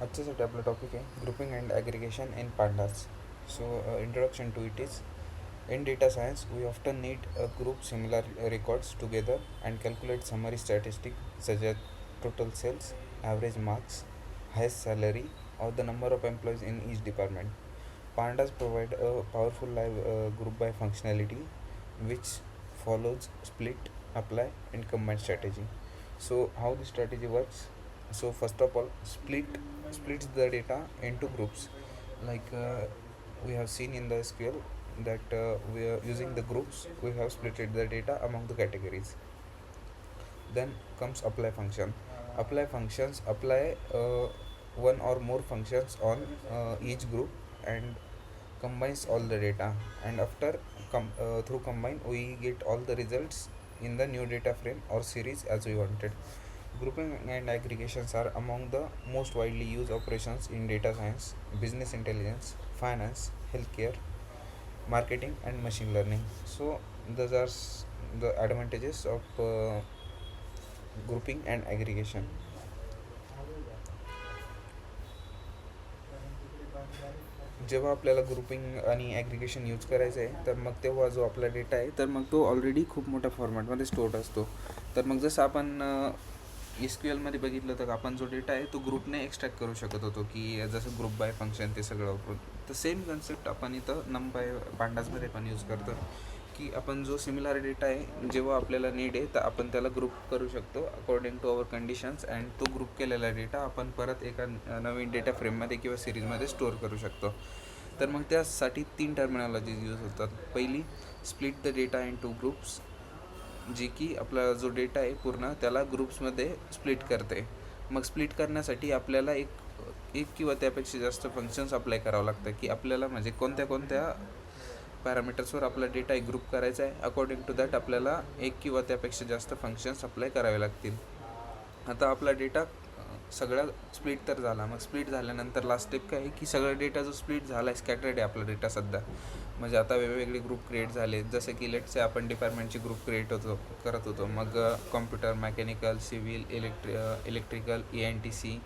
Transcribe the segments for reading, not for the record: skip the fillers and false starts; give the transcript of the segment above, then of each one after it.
आजच्यासाठी आपला टॉपिक आहे grouping and aggregation in pandas. So, introduction to it is, in data science, we often need a group similar records together and calculate summary statistics such as total sales, average marks, highest salary, or the number of employees in each department. Pandas provide a powerful live group by functionality which follows split, apply, and combine strategy. So, how the strategy works? So, first of all, splits the data into groups. Like we have seen in the SQL that we are using the groups, we have splitted the data among the categories. Then comes apply function. Apply functions apply one or more functions on each group and combines all the data, and after through combine we get all the results in the new data frame or series as we wanted. Grouping and aggregations are among the most widely used operations in data science, business intelligence, finance, healthcare, marketing, and machine learning. So, those are the advantages of grouping and aggregation. जेव्हा आपल्याला grouping आणि ॲग्रिगेशन use करायचं आहे तर मग तेव्हा जो आपला डेटा आहे तर मग तो ऑलरेडी खूप मोठ्या फॉर्मॅटमध्ये स्टोअर्ड असतो. तर मग जसं आपण एस क्यू एलमध्ये बघितलं तर आपण जो डेटा आहे तो ग्रुपने एक्स्ट्रॅक्ट करू शकत होतो की जसं ग्रुप बाय फंक्शन ते सगळं वापरून. तर सेम कन्सेप्ट आपण इथं नमबाय पांडाजमध्ये पण यूज करतो की आपण जो सिमिलर डेटा आहे जेव्हा आपल्याला नीड आहे तर आपण त्याला ग्रुप करू शकतो according to our conditions, and तो ग्रुप केलेला डेटा आपण परत एका नवीन डेटा फ्रेममध्ये किंवा सिरीजमध्ये स्टोअर करू शकतो. तर मग त्यासाठी 3 टर्मिनॉलॉजीज यूज होतात. पहिली, split the data into groups, जी की आपला जो डेटा आहे पूर्ण त्याला ग्रुप्समध्ये स्प्लिट करते. मग स्प्लिट करण्यासाठी आपल्याला एक एक किंवा त्यापेक्षा जास्त फंक्शन्स अप्लाय करावं लागतं की आपल्याला म्हणजे कोणत्या कोणत्या पॅरामीटर्सवर आपला डेटा ग्रुप करायचा आहे. अकॉर्डिंग टू दॅट आपल्याला एक किंवा त्यापेक्षा जास्त फंक्शन्स अप्लाय करावे लागतील. आता आपला डेटा सगळा स्प्लिट तर झाला. मग स्प्लिट झाल्यानंतर लास्ट स्टेप काय आहे की सगळा डेटा जो स्प्लिट झाला आहे, स्कॅटर्ड आहे आपला डेटा सध्या, म्हणजे आता वेगवेगळे ग्रुप क्रिएट झाले. जसे की लेट्सचे आपण डिपार्टमेंटचे ग्रुप क्रिएट करत होतो. मग computer, mechanical, civil, electrical, ENTC,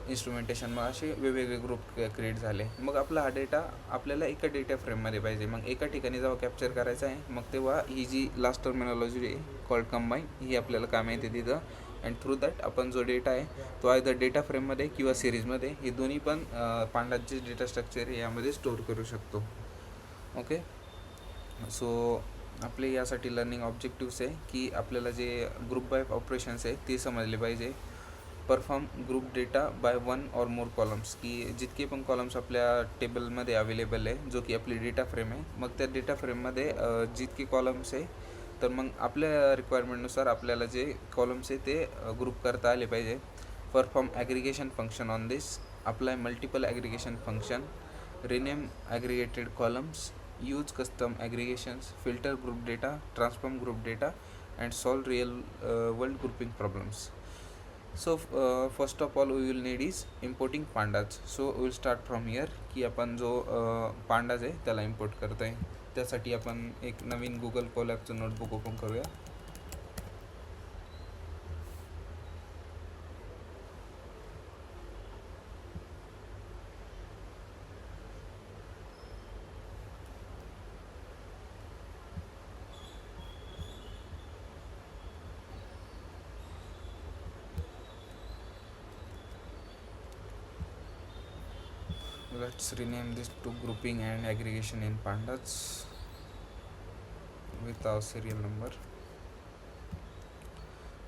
instrumentation, मग असे वेगवेगळे ग्रुप क्रिएट झाले. मग आपला हा डेटा आपल्याला एका डेटा फ्रेममध्ये पाहिजे. मग एका ठिकाणी जेव्हा कॅप्चर करायचा आहे मग तेव्हा ही जी लास्ट टर्मिनॉलॉजी आहे कॉल्ड कंबाईन, ही आपल्याला काम येते तिथं. अँड थ्रू दॅट आपण जो डेटा आहे तो आयदर डेटा फ्रेममध्ये किंवा सिरीजमध्ये, हे दोन्ही पण पांडाचे डेटा स्ट्रक्चर यामध्ये स्टोअर करू शकतो. ओके. सो आपले यासाठी लर्निंग ऑब्जेक्टिव्स आहे की आपल्याला जे ग्रुप बाय ऑपरेशन्स आहे ते समजले पाहिजे. Perform group data by one और मोर कॉलम्स, की जितके पण कॉलम्स आपल्या टेबलमध्ये अवेलेबल आहे जो की आपली डेटा फ्रेम आहे, मग त्या डेटा फ्रेममध्ये जितके कॉलम्स आहे तर मग आपल्या रिक्वायरमेंटनुसार आपल्याला जे कॉलम्स आहे ते ग्रुप करता आले पाहिजे. Perform aggregation function on this, apply multiple aggregation function, rename aggregated columns, use custom aggregations, filter group data, transform group data, and solve real world grouping problems. So first of all we will need is importing pandas. So we will start from here की आपण जो pandas आहे त्याला import करत आहे. त्यासाठी आपण एक नवीन गुगल कोलॅबचं नोटबुक ओपन करूया. Let's rename this to grouping and aggregation in pandas with our serial number.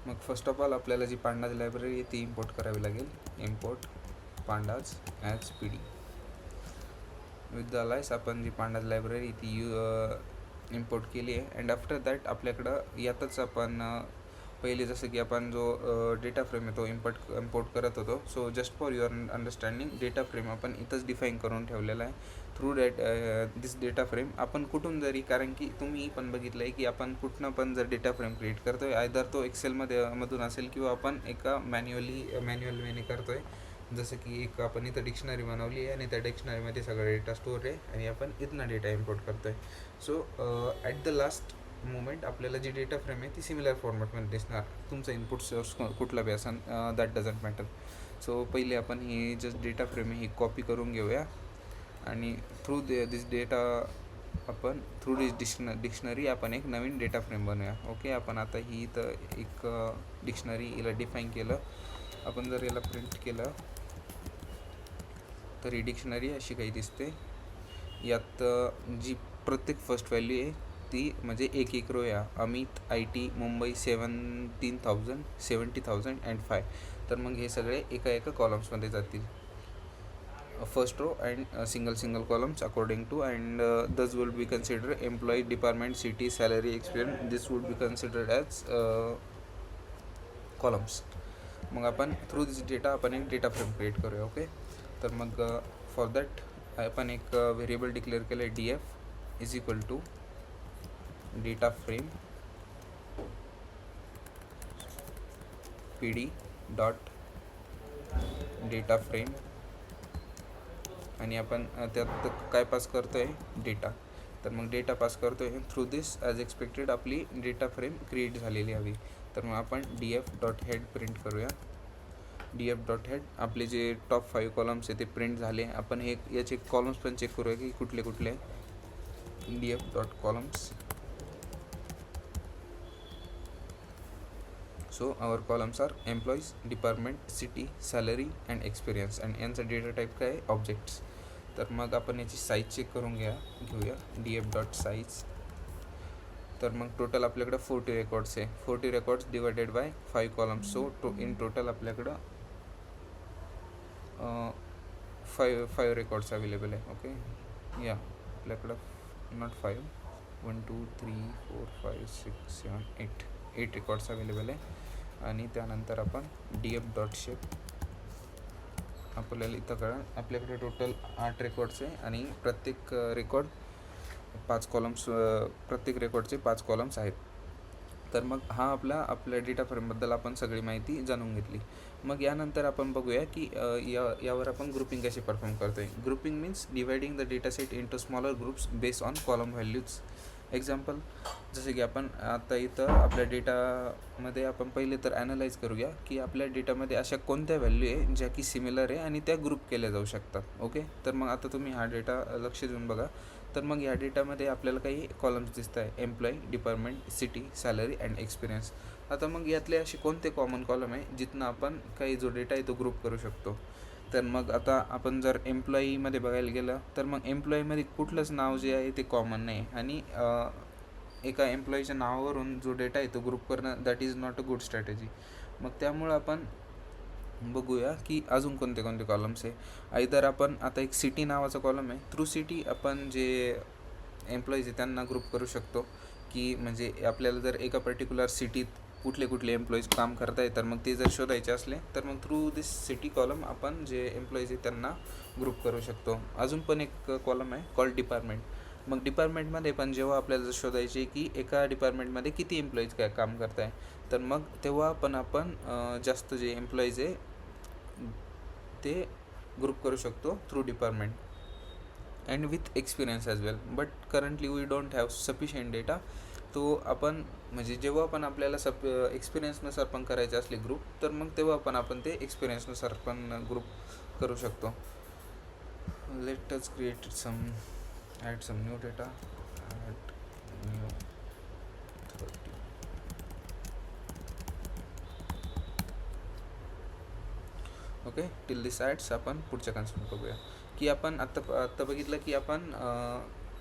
मग फर्स्ट ऑफ ऑल आपल्याला जी पांडाज लायब्ररी आहे ती इम्पोर्ट करावी लागेल. Import pandas as PD. With the alias आपण जी पांडाज लायब्ररी ती इम्पोर्ट केली आहे. अँड आफ्टर दॅट आपल्याकडं यातच आपण पहिले जसं की आपण जो डेटा फ्रेम आहे तो इम्पोर्ट करत होतो. So just for your understanding, data frame आपण इथंच डिफाईन करून ठेवलेला आहे. थ्रू दिस डेटा फ्रेम आपण कुठून जरी, कारण की तुम्ही पण बघितलं आहे की आपण कुठनं पण जर डेटा फ्रेम क्रिएट करतो आहे, आयदर तो मधून असेल किंवा आपण एका मॅन्युअल वेने करतो आहे. जसं की एक आपण इथं डिक्शनरी बनवली आहे आणि त्या डिक्शनरीमध्ये सगळा डेटा स्टोअर आहे आणि आपण इथनं डेटा इम्पोर्ट करतो आहे. So at the last moment आपल्याला जी डेटा फ्रेम आहे ती सिमिलर फॉर्मॅटमध्ये दिसणार. तुमचा इनपुट सोर्स कुठला बी असेल, दॅट डझंट मॅटर. सो पहिले आपण ही जस्ट डेटा फ्रेम ही कॉपी करून घेऊया आणि थ्रू दिस डेटा आपण थ्रू दिस डिक्शनरी आपण एक नवीन डेटा फ्रेम बनवूया. ओके, आपण आता ही तर एक डिक्शनरी हिला डिफाईन केलं. आपण जर याला प्रिंट केलं तर ही डिक्शनरी अशी काही दिसते. यात जी प्रत्येक फर्स्ट व्हॅल्यू आहे ती म्हणजे एक रो या अमित IT मुंबई 70,000 70,005. तर मग हे सगळे एका कॉलम्समध्ये जातील. First row and single columns according to and this will be consider employee department city salary experience. This would be considered as columns. मग आपण थ्रू दिस डेटा आपण एक डेटा फ्रेम क्रिएट करूया. ओके, तर मग फॉर दॅट आपण एक variable declare केलं आहे DF is equal to data frame PD dot data frame आणि आपण त्यात काय पास करतो आहे डेटा. तर मग डेटा पास करतो आहे. थ्रू दिस ॲज एक्सपेक्टेड आपली डेटा फ्रेम क्रिएट झालेली हवी. तर मग आपण DF डॉट हेड प्रिंट करूया. DF डॉट हेड आपले जे टॉप 5 कॉलम्स आहे ते प्रिंट झाले. आपण हे याचे कॉलम्स पण चेक करूया की कुठले कुठले. DF dot columns. So our columns are employees, department, city, salary and experience and यांचा डेटा टाईप काय आहे ऑब्जेक्ट्स. तर मग आपण याची साईज चेक करून घेऊया. DF dot size. तर मग टोटल आपल्याकडं 40 रेकॉर्ड्स आहे. 40 records divided by 5 columns. So in total आपल्याकडं 5 रेकॉर्ड्स अवेलेबल आहे. ओके, या आपल्याकडं नॉट 5 1 2 3 4 5 6 7 8 रेकॉर्ड्स अवेलेबल आहे. आणि त्यानंतर आपण DF डॉट शेप आपल्याला इथं कळा आपल्याकडे टोटल 8 रेकॉर्ड्स आहे आणि प्रत्येक रेकॉर्ड 5 कॉलम्स, प्रत्येक रेकॉर्डचे 5 कॉलम्स आहेत. तर मग हा आपल्या डेटा फ्रेमबद्दल आपण सगळी माहिती जाणून घेतली. मग यानंतर आपण बघूया की यावर आपण ग्रुपिंग कशी परफॉर्म करतो आहे. Grouping means dividing the data set into smaller groups based on column values. Example, जसे की आपण आता इथं आपल्या डेटामध्ये आपण पहिले तर ॲनालाइज करूया की आपल्या डेटामध्ये अशा कोणत्या व्हॅल्यू आहे ज्या की सिमिलर आहे आणि त्या ग्रुप केल्या जाऊ शकतात. ओके, तर मग आता तुम्ही हा डेटा लक्ष देऊन बघा. तर मग या डेटामध्ये आपल्याला काही कॉलम्स दिसत आहे employee, department, city, salary and experience. आता मग यातले असे कोणते कॉमन कॉलम आहे जिथनं आपण काही जो डेटा आहे तो ग्रुप करू शकतो. तर मग आता आपण जर एम्प्लॉईमध्ये बघायला गेलं तर मग एम्प्लॉईमध्ये कुठलंच नाव जे आहे ते कॉमन नाही आणि एका एम्प्लॉईच्या नावावरून जो डेटा आहे तो ग्रुप करणं that is not a good strategy. मग त्यामुळं आपण बघूया की अजून कोणते कोणते कॉलम्स आहे. आयदर आपण आता एक सिटी नावाचा कॉलम आहे. थ्रू सिटी आपण जे एम्प्लॉईज आहे त्यांना ग्रुप करू शकतो की म्हणजे आपल्याला जर एका पर्टिक्युलर सिटीत कुठले एम्प्लॉईज काम करत आहे तर मग ते जर शोधायचे असले तर मग थ्रू दिस सिटी कॉलम आपण जे एम्प्लॉईज आहे त्यांना ग्रुप करू शकतो. अजून पण एक कॉलम आहे कॉल डिपार्टमेंट. मग डिपार्टमेंटमध्ये पण जेव्हा आपल्याला जर शोधायचे की एका डिपार्टमेंटमध्ये किती एम्प्लॉईज काय काम करत आहे तर मग तेव्हा पण आपण जास्त जे एम्प्लॉईज आहे ते ग्रुप करू शकतो through department and with experience as well. But currently we don't have sufficient data. तो आपण म्हणजे जेव्हा पण आपल्याला एक्सपिरियन्सनुसार पण करायचे असले ग्रुप तर मग तेव्हा पण आपण ते एक्सपिरियन्सनुसार पण ग्रुप करू शकतो. Let us create add some new data. Add new 30. Okay, till this adds आपण पुढच्या कन्सेप्ट बघूया की आपण आत्ता बघितलं की आपण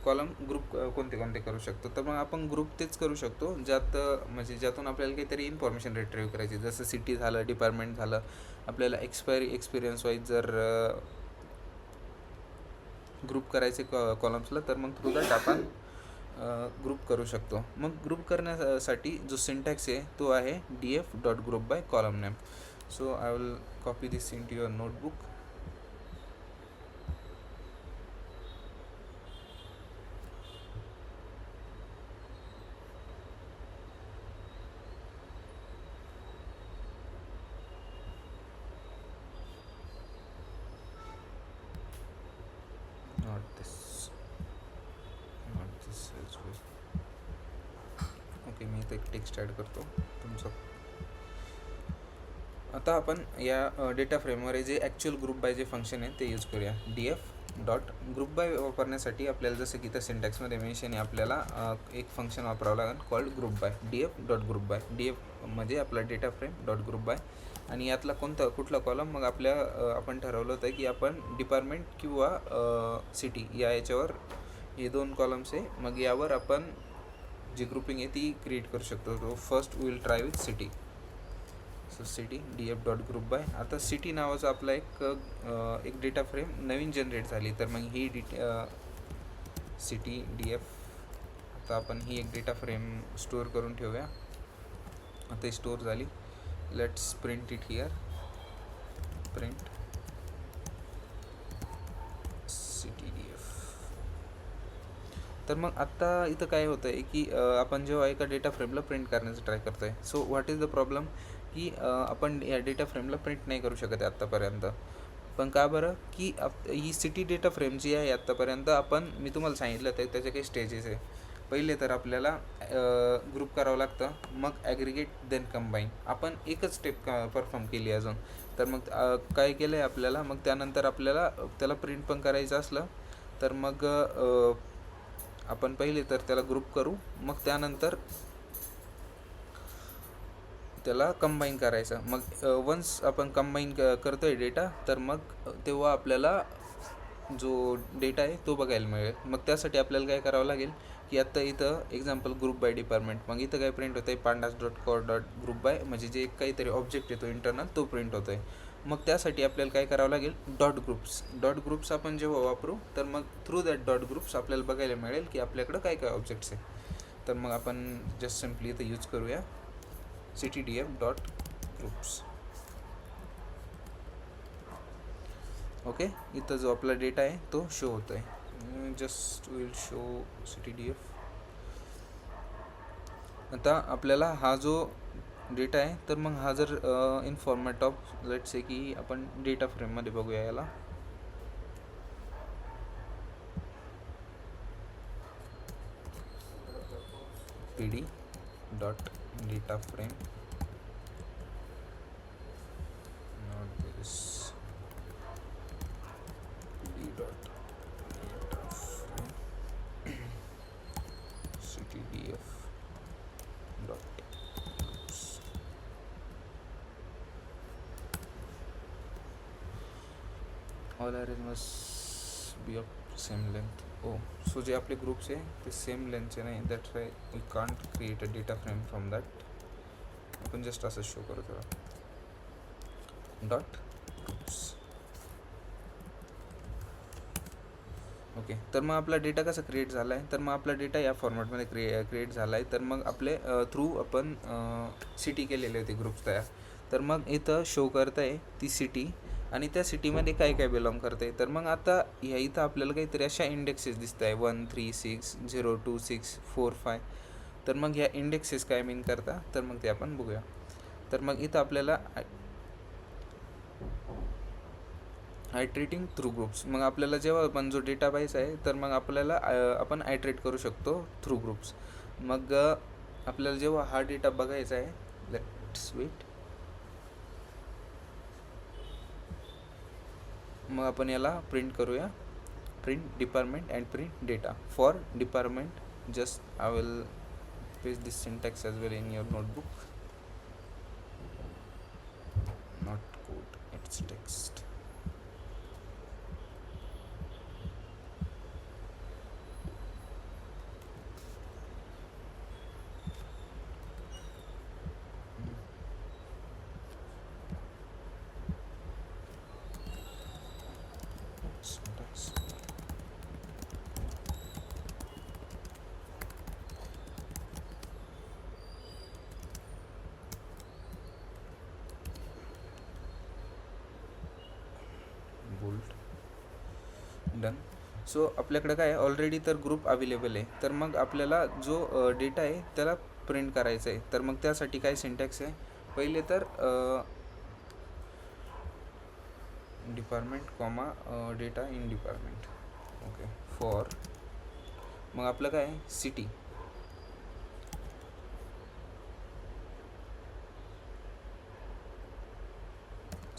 कॉलम ग्रुप कोणते कोणते करू शकतो. तर मग आपण ग्रुप तेच करू शकतो ज्यात म्हणजे ज्यातून आपल्याला काहीतरी इन्फॉर्मेशन रिट्रीव्ह करायची. जसं सिटी झालं, डिपार्टमेंट झालं. आपल्याला एक्सपिरियन्स वाईज जर ग्रुप करायचे कॉलम्सला तर मग थ्रू दॅट आपण ग्रुप करू शकतो. मग ग्रुप करण्यासाठी जो सिंटॅक्स आहे तो आहे DF dot group by column name. So I will copy this into your notebook. Not this as well. Okay, मी इथे एक टेक्स्ट ॲड करतो तुमचं. आता आपण या डेटा फ्रेमवर जे ॲक्च्युअल ग्रुप बाय जे फंक्शन आहे ते यूज करूया. DF ग्रुप बाय वापरण्यासाठी आपल्याला जसं की इथं सिंटॅक्समध्ये मेन्शन आहे, आपल्याला एक फंक्शन वापरावं लागेल called group by. DF by. DF म्हणजे आपला डेटा फ्रेम ग्रुप बाय. आणि यातला कुठला कॉलम मग आपण ठरवलं होतं की आपण डिपार्टमेंट किंवा सिटी याच्यावर हे 2 कॉलम्स आहे. मग यावर आपण जी ग्रुपिंग आहे ती क्रिएट करू शकतो. तो first will try with city. So city DF.ग्रुप बाय. आता सिटी नावाचा आपला एक डेटा फ्रेम नवीन जनरेट झाली. तर मग ही सिटी DF, आता आपण ही एक डेटा फ्रेम स्टोअर करून ठेवूया. आता स्टोअर झाली. Let's print it here. Print city DF. तर मग आत्ता इथं काय होतं आहे की आपण जेव्हा एका डेटा फ्रेमला प्रिंट करण्याचा ट्राय करतो आहे, so what is the problem की आपण या डेटा फ्रेमला प्रिंट नाही करू शकत आहे आत्तापर्यंत. पण का बरं की ही सिटी डेटा फ्रेम जी आहे आत्तापर्यंत मी तुम्हाला सांगितलं तर त्याचे काही स्टेजेस आहे. पहिले तर आपल्याला ग्रुप करावं लागतं, मग ॲग्रिगेट देन कंबाईन. आपण एकच स्टेप परफॉर्म केली अजून. तर मग काय केलं आहे आपल्याला, मग त्यानंतर आपल्याला त्याला प्रिंट पण करायचं असलं तर मग आपण पहिले तर त्याला ग्रुप करू, मग त्यानंतर त्याला कंबाईन करायचं. मग वन्स आपण कंबाईन करतो आहे डेटा, तर मग तेव्हा आपल्याला जो डेटा आहे तो बघायला मिळेल. मग त्यासाठी आपल्याला काय करावं लागेल की आत्ता इथं एक्झाम्पल ग्रुप बाय डिपार्टमेंट, मग इथं काय प्रिंट होतं आहे pandas.core.group by, म्हणजे जे काहीतरी ऑब्जेक्ट येतो इंटरनल तो प्रिंट होतो आहे. मग त्यासाठी आपल्याला काय करावं लागेल, डॉट ग्रुप्स आपण जेव्हा वापरू तर मग थ्रू दॅट डॉट ग्रुप्स आपल्याला बघायला मिळेल की आपल्याकडं काय काय ऑब्जेक्ट्स आहे. तर मग आपण जस्ट सिम्पली इथं यूज करूया ctdf.groups. ओके, इथं जो आपला डेटा आहे तो शो होतो आहे. Just will show ctdf. आता आपल्याला हा जो डेटा आहे तर मग हा जर in format of let's say की आपण डेटा फ्रेममध्ये बघूया याला. pd dot data frame, not this, pd dot data frame ctdf dot groups. All arrays must be of same length. So जे आपले ग्रुप्स आहे ते सेम लेंथचे नाही, that's why we can't create a data frame from that. आपण just असं show करू त्याला डॉट ग्रुप्स. ओके, तर मग आपला डेटा कसा क्रिएट झाला आहे, तर मग आपला डेटा या फॉर्मॅटमध्ये क्रिएट झाला आहे. तर मग आपले थ्रू आपण सिटी केलेली होती ग्रुप्स तयार. तर मग इथं शो करत आहे ती सिटी आणि त्या सिटीमध्ये काय काय बिलॉंग करते. तर मग आता ह्या इथं आपल्याला काहीतरी अशा इंडेक्सेस दिसत आहे 1 3 6 0 2 6 4 5. तर मग ह्या इंडेक्सेस काय मीन करता, तर मग ते आपण बघूया. तर मग इथं आपल्याला आयट्रेटिंग थ्रू ग्रुप्स, मग आपल्याला जेव्हा पण जो डेटा पाहिजे आहे तर मग आपल्याला आपण आयट्रेट करू शकतो थ्रू ग्रुप्स. मग आपल्याला जेव्हा हा डेटा बघायचा आहे, लेट्स वेट, मग आपण याला प्रिंट करूया. Print department and print data for department. Just I will paste this syntax as well in your notebook. Not code, it's text. Done. So आपल्याकडे काय ऑलरेडी तर ग्रुप अवेलेबल आहे. तर मग आपल्याला जो डेटा आहे त्याला प्रिंट करायचा आहे. तर मग त्यासाठी काय सिंटॅक्स आहे, पहिले तर department comma data in department. Okay, for मग आपलं काय city.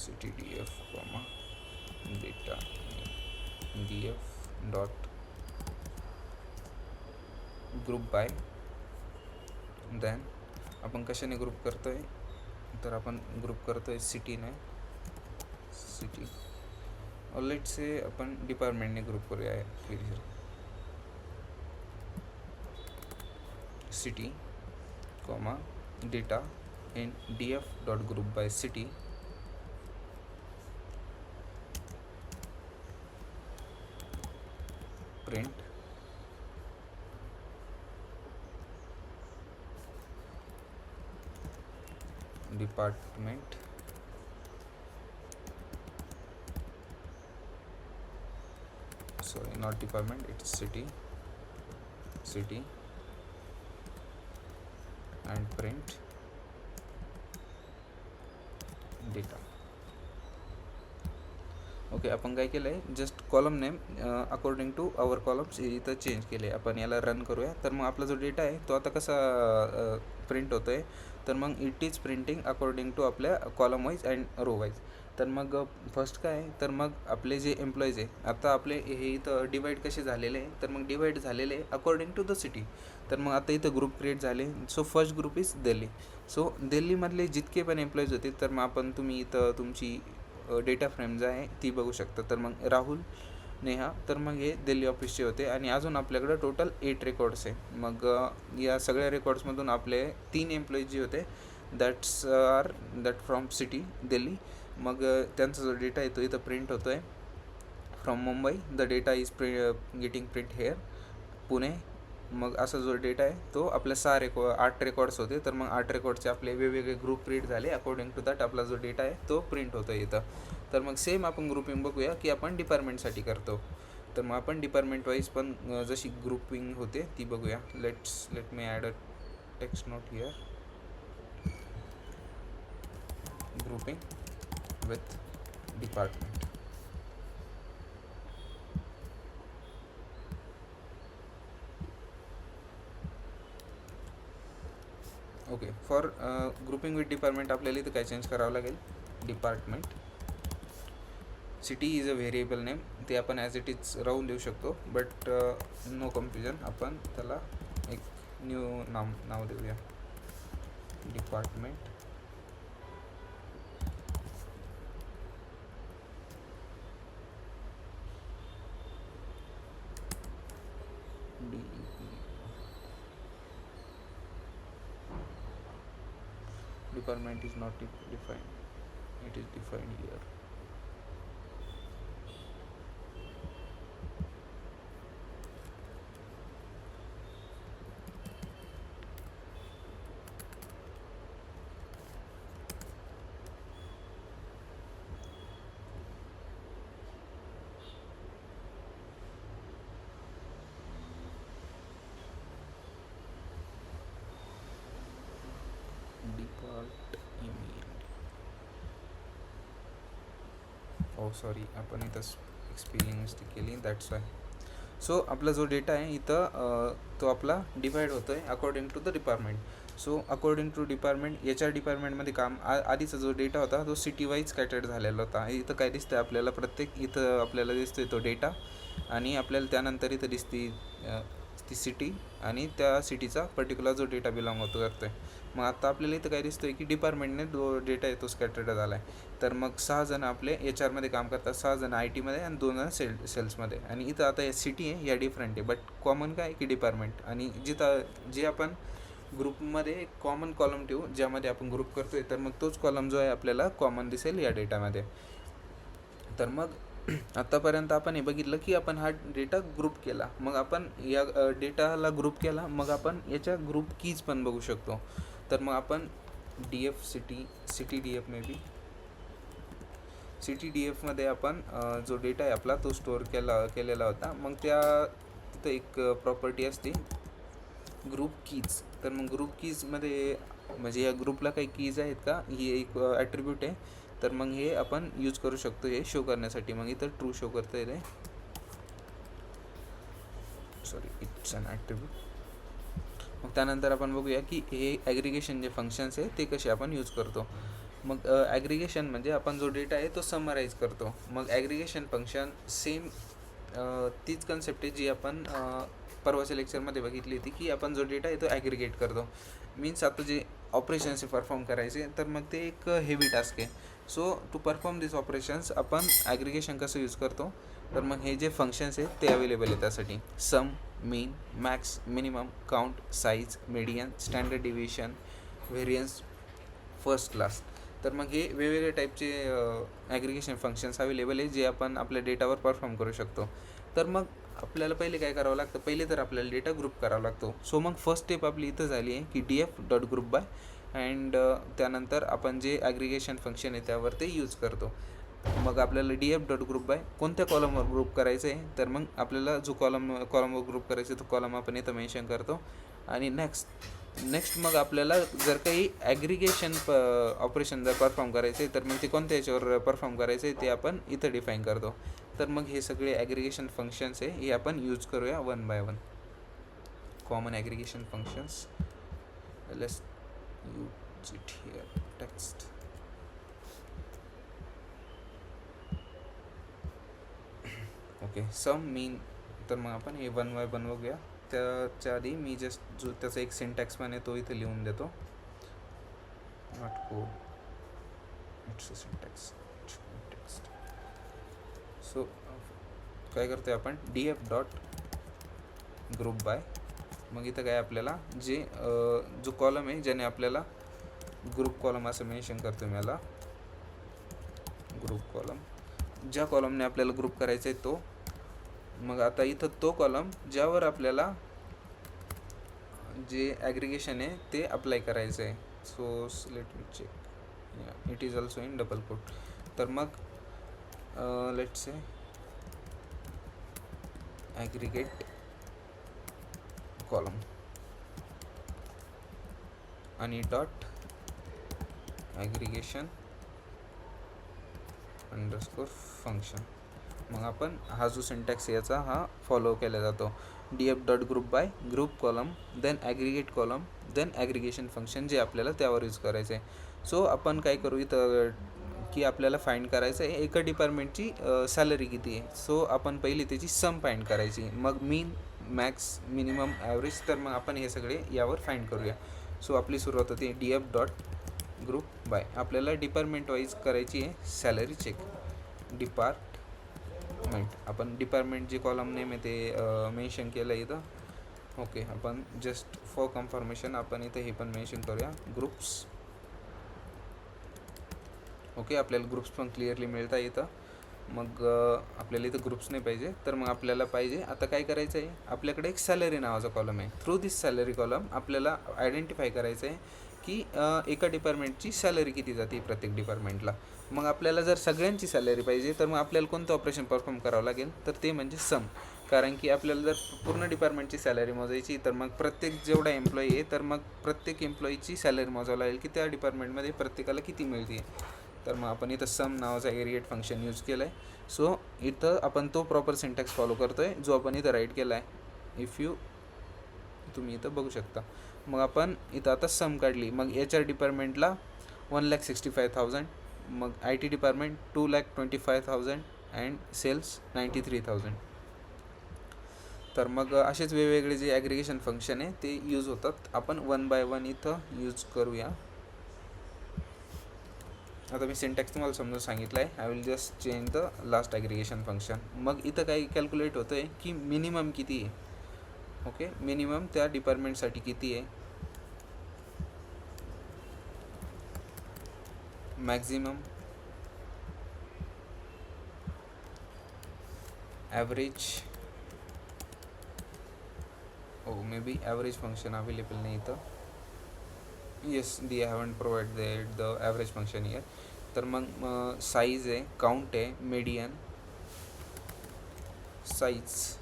City D F comma data D F dot group by. Then आपण कशाने ग्रुप करतो आहे, तर आपण ग्रुप करतो आहे सिटीने. सिटी लेट से आपण डिपार्टमेंटने ग्रुप करूया clear. City comma data in D F dot group by city. Print department sorry not department, it's city and print data. Okay, आपण काय केलं आहे, just column name according to our columns इथं change केले. आपण याला run करूया. तर मग आपला जो डेटा आहे तो आता कसा प्रिंट होतो आहे, तर मग it is printing according to आपल्या column wise and row wise. तर मग फर्स्ट काय आहे, तर मग आपले जे एम्प्लॉईज आहे, आता आपले हे इथं डिवाईड कसे झालेले आहे, तर मग डिवाईड झालेले आहे अकॉर्डिंग टू द सिटी. तर मग आता इथं ग्रुप क्रिएट झाले. So first group is Delhi. So दिल्लीमधले जितके पण एम्प्लॉईज होते, तर मग तुम्ही इथं तुमची डेटा फ्रेम जे आहे ती बघू शकता. तर मग राहुल, नेहा, तर मग हे दिल्ली ऑफिसचे होते. आणि अजून आपल्याकडं टोटल 8 रेकॉर्ड्स आहे. मग या सगळ्या रेकॉर्ड्समधून आपले 3 एम्प्लॉईज जे होते दॅट फ्रॉम सिटी दिल्ली. मग त्यांचा जो डेटा आहे तो इथं प्रिंट होतो आहे from Mumbai. The data is getting print hair Pune. मग असा जो डेटा आहे तो आपल्या 8 रेकॉर्ड्स होते. तर मग 8 रेकॉर्डचे आपले वेगवेगळे ग्रुप क्रिएट झाले. अकॉर्डिंग टू दॅट आपला जो डेटा आहे तो प्रिंट होतो इथं. तर मग सेम आपण ग्रुपिंग बघूया की आपण डिपार्टमेंटसाठी करतो. तर मग आपण डिपार्टमेंट वाईज पण जशी ग्रुपिंग होते ती बघूया. Let me add a text note here. Grouping with department. Okay, for grouping with department आपल्याला इथं काय चेंज करावं लागेल. Department city is a variable name. ते आपण ॲज इट इज राहून देऊ शकतो, बट नो कन्फ्युजन. आपण त्याला एक न्यू नाव देऊया. Department department is not defined, it is defined here. Sorry, आपण इथं स्पेलिंग मिस्टेक केली, दॅट्स वाय. सो आपला जो डेटा आहे इथं तो आपला डिवाइड होतो आहे according to the department. So according to department, याच्या डिपार्टमेंटमध्ये आधीचा जो डेटा होता तो सिटी वाईज स्कॅटर्ड झालेला होता. इथं काय दिसतं आपल्याला, प्रत्येक इथं आपल्याला दिसतोय तो डेटा. आणि आपल्याला त्यानंतर इथं दिसती ती सिटी आणि त्या सिटीचा पर्टिक्युलर जो डेटा बिलॉंग करतो आहे. मग आता आपल्याला इथं काय दिसतोय की डिपार्टमेंटने जो डेटा आहे तो स्कॅटर्ड झाला आहे. तर मग 6 जण आपले HR मध्ये काम करतात, 6 जण IT मध्ये आणि 2 जण सेल्समध्ये. आणि इथं आता या सिटी आहे, या डिफरंट आहे, बट कॉमन काय की डिपार्टमेंट. आणि जे आपण ग्रुपमध्ये कॉमन कॉलम ठेवू ज्यामध्ये आपण ग्रुप करतोय, तर मग तोच कॉलम जो आहे आपल्याला कॉमन दिसेल या डेटामध्ये. तर मग आत्तापर्यंत आपण हे बघितलं की आपण हा डेटा ग्रुप केला. मग आपण या डेटाला ग्रुप केला, मग आपण याच्या ग्रुप कीज पण बघू शकतो. तर मग आपण DF city DF maybe city DFमध्ये आपण जो डेटा आहे आपला तो स्टोअर केलेला होता. मग तिथं एक प्रॉपर्टी असते ग्रुप कीज. तर मग ग्रुप कीजमध्ये म्हणजे या ग्रुपला काही कीज आहेत का, ही एक ॲट्रिब्यूट आहे. तर मग हे आपण यूज करू शकतो हे शो करण्यासाठी. मग इथं ट्रू शो करता येते, सॉरी इट्स अन ॲट्रिब्यूट. मग त्यानंतर आपण बघूया की हे ॲग्रिगेशन जे फंक्शन्स आहे ते कसे आपण यूज करतो. मग ॲग्रिगेशन म्हणजे आपण जो डेटा आहे तो समराईज करतो. मग ॲग्रिगेशन फंक्शन सेम तीच कन्सेप्ट आहे जी आपण परवाच्या लेक्चरमध्ये बघितली होती, की आपण जो डेटा आहे तो ॲग्रिगेट करतो. मीन्स आता जे ऑपरेशन्स परफॉर्म करायचे तर मग ते एक हेवी टास्क आहे. So to perform this operations आपण ॲग्रिगेशन कसं यूज करतो, तर मग हे जे फंक्शन्स आहेत ते अवेलेबल आहे त्यासाठी. Sum, mean, max, minimum, count, size, median, standard deviation, variance, first class. तर मग हे वेगवेगळे टाईपचे ॲग्रिगेशन फंक्शन्स अवेलेबल आहे जे आपण आपल्या डेटावर परफॉर्म करू शकतो. तर मग आपल्याला पहिले काय करावं लागतं, पहिले तर आपल्याला डेटा ग्रुप करावा लागतो. सो मग फर्स्ट स्टेप आपली इथं झाली आहे की df dot group bye, and त्यानंतर आपण जे ॲग्रिगेशन फंक्शन आहे त्यावर ते यूज करतो. मग आपल्याला df डॉट ग्रुप बाय कोणत्या कॉलमवर ग्रुप करायचं आहे, तर मग आपल्याला जो कॉलमवर ग्रुप करायचं आहे तो कॉलम आपण इथं मेन्शन करतो. आणि नेक्स्ट मग आपल्याला जर काही ॲग्रिगेशन ऑपरेशन जर परफॉर्म करायचं आहे तर मग ते कोणत्या याच्यावर परफॉर्म करायचं आहे ते आपण इथं डिफाईन करतो. तर मग हे सगळे ॲग्रिगेशन फंक्शन्स आहे हे आपण यूज करूया one by one. Common aggregation functions, let's use it here. Text okay. Sum, mean, तर मग आपण हे वन बाय वन बघूया. त्याच्या आधी मी जस्ट जो त्याचा एक सिंटॅक्स पण आहे तो इथे लिहून देतो. Not code, it's a syntax text. So काय करतो आहे आपण, df डॉट ग्रुप बाय. मग इथं काय आपल्याला जे जो कॉलम आहे ज्याने आपल्याला ग्रुप कॉलम असं मेन्शन करतो मी याला ग्रुप कॉलम, ज्या कॉलमने आपल्याला ग्रुप करायचा आहे तो. मग आता इथं तो कॉलम ज्यावर आपल्याला जे ॲग्रिगेशन आहे ते अप्लाय करायचं आहे. So let me check, it is also in double quote. तर मग लेट्स से ॲग्रिगेट कॉलम आणि डॉट ॲग्रिगेशन अंडरस्कोर फंक्शन. मग आपण हा जो सिंटॅक्स याचा हा फॉलो केला जातो. df dot group by, group column, then aggregate column, then aggregation function जे आपल्याला त्यावर यूज करायचं आहे. सो आपण काय करू इथं की आपल्याला फाइंड करायचं आहे एका डिपार्टमेंटची सॅलरी किती आहे. सो आपण पहिली त्याची सम फाइंड करायची, मग मीन, मॅक्स, मिनिमम, ॲव्हरेज. तर मग आपण हे सगळे यावर फाइंड करूया. सो आपली सुरुवात होते df डॉट ग्रुप बाय. आपल्याला डिपार्टमेंट वाईज करायची आहे सॅलरी चेक. डिपार्टमेंट, आपण डिपार्टमेंट जे कॉलम नेम आहे ते मेन्शन केलं आहे इथं. ओके, आपण जस्ट फॉर कन्फर्मेशन आपण इथं हे पण मेन्शन करूया ग्रुप्स. ओके, आपल्याला ग्रुप्स पण क्लिअरली मिळतं इथं. मग आपल्याला इथं ग्रुप्स नाही पाहिजे, तर मग आपल्याला पाहिजे आता काय करायचं आहे, आपल्याकडे एक सॅलरी नावाचा कॉलम आहे. थ्रू दिस सॅलरी कॉलम आपल्याला आयडेंटिफाय करायचं आहे की एका डिपार्टमेंटची सॅलरी किती जाते प्रत्येक डिपार्टमेंटला. मग आपल्याला जर सगळ्यांची सॅलरी पाहिजे तर मग आपल्याला कोणतं ऑपरेशन परफॉर्म करावं लागेल, तर ते म्हणजे सम. कारण की आपल्याला जर पूर्ण डिपार्टमेंटची सॅलरी मोजायची तर मग प्रत्येक जेवढा एम्प्लॉई आहे तर मग प्रत्येक एम्प्लॉईची सॅलरी मोजावं लागेल की त्या डिपार्टमेंटमध्ये प्रत्येकाला किती मिळते. तर मग आपण इथं सम नावाचा ॲग्रिगेट फंक्शन यूज केलं आहे. सो इथं आपण तो प्रॉपर सिंटॅक्स फॉलो करतो आहे जो आपण इथं राईट केला आहे. तुम्ही इथं बघू शकता. मग आपण इथं आता सम काढली. मग HR डिपार्टमेंटला 1,65,000, मग IT डिपार्टमेंट 2,25,000 अँड सेल्स 93,000. तर मग असेच वेगवेगळे जे ॲग्रिगेशन फंक्शन आहे ते यूज होतात. आपण वन बाय वन इथं यूज करूया. आता मी सिंटॅक्स तुम्हाला समजून सांगितलं आहे. I will just change the last aggregation function. मग इथं काही कॅल्क्युलेट होतं आहे की मिनिमम किती आहे. ओके, मिनिमम त्या डिपार्टमेंटसाठी किती आहे, maximum, average. May be average function available नाही इथं. Yes, the haven't provided the average function here. तर मग साईज आहे, काउंट आहे, मीडियन, साईज,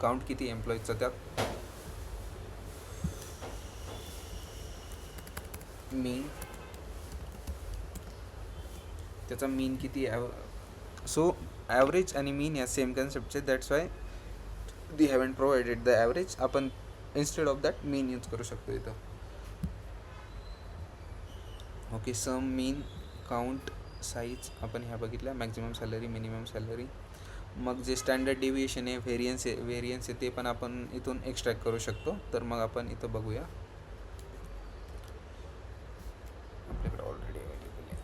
काउंट किती एम्प्लॉईजचा त्यात, मीन, त्याचा मीन किती आहे, सो ॲव्हरेज आणि मीन या सेम कन्सेप्टचे, that's why they haven't provided the average. आपण instead of that mean use करू शकतो इथं. Okay, sum, mean, count, size आपण ह्या बघितल्या, मॅक्झिमम सॅलरी, मिनिमम सॅलरी. मग जे स्टँडर्ड डेविएशन आहे, व्हेरियन्स आहे, ते पण आपण इथून एक्स्ट्रॅक्ट करू शकतो. तर मग आपण इथं बघूया, आपल्याकडे ऑलरेडी अवेलेबल आहे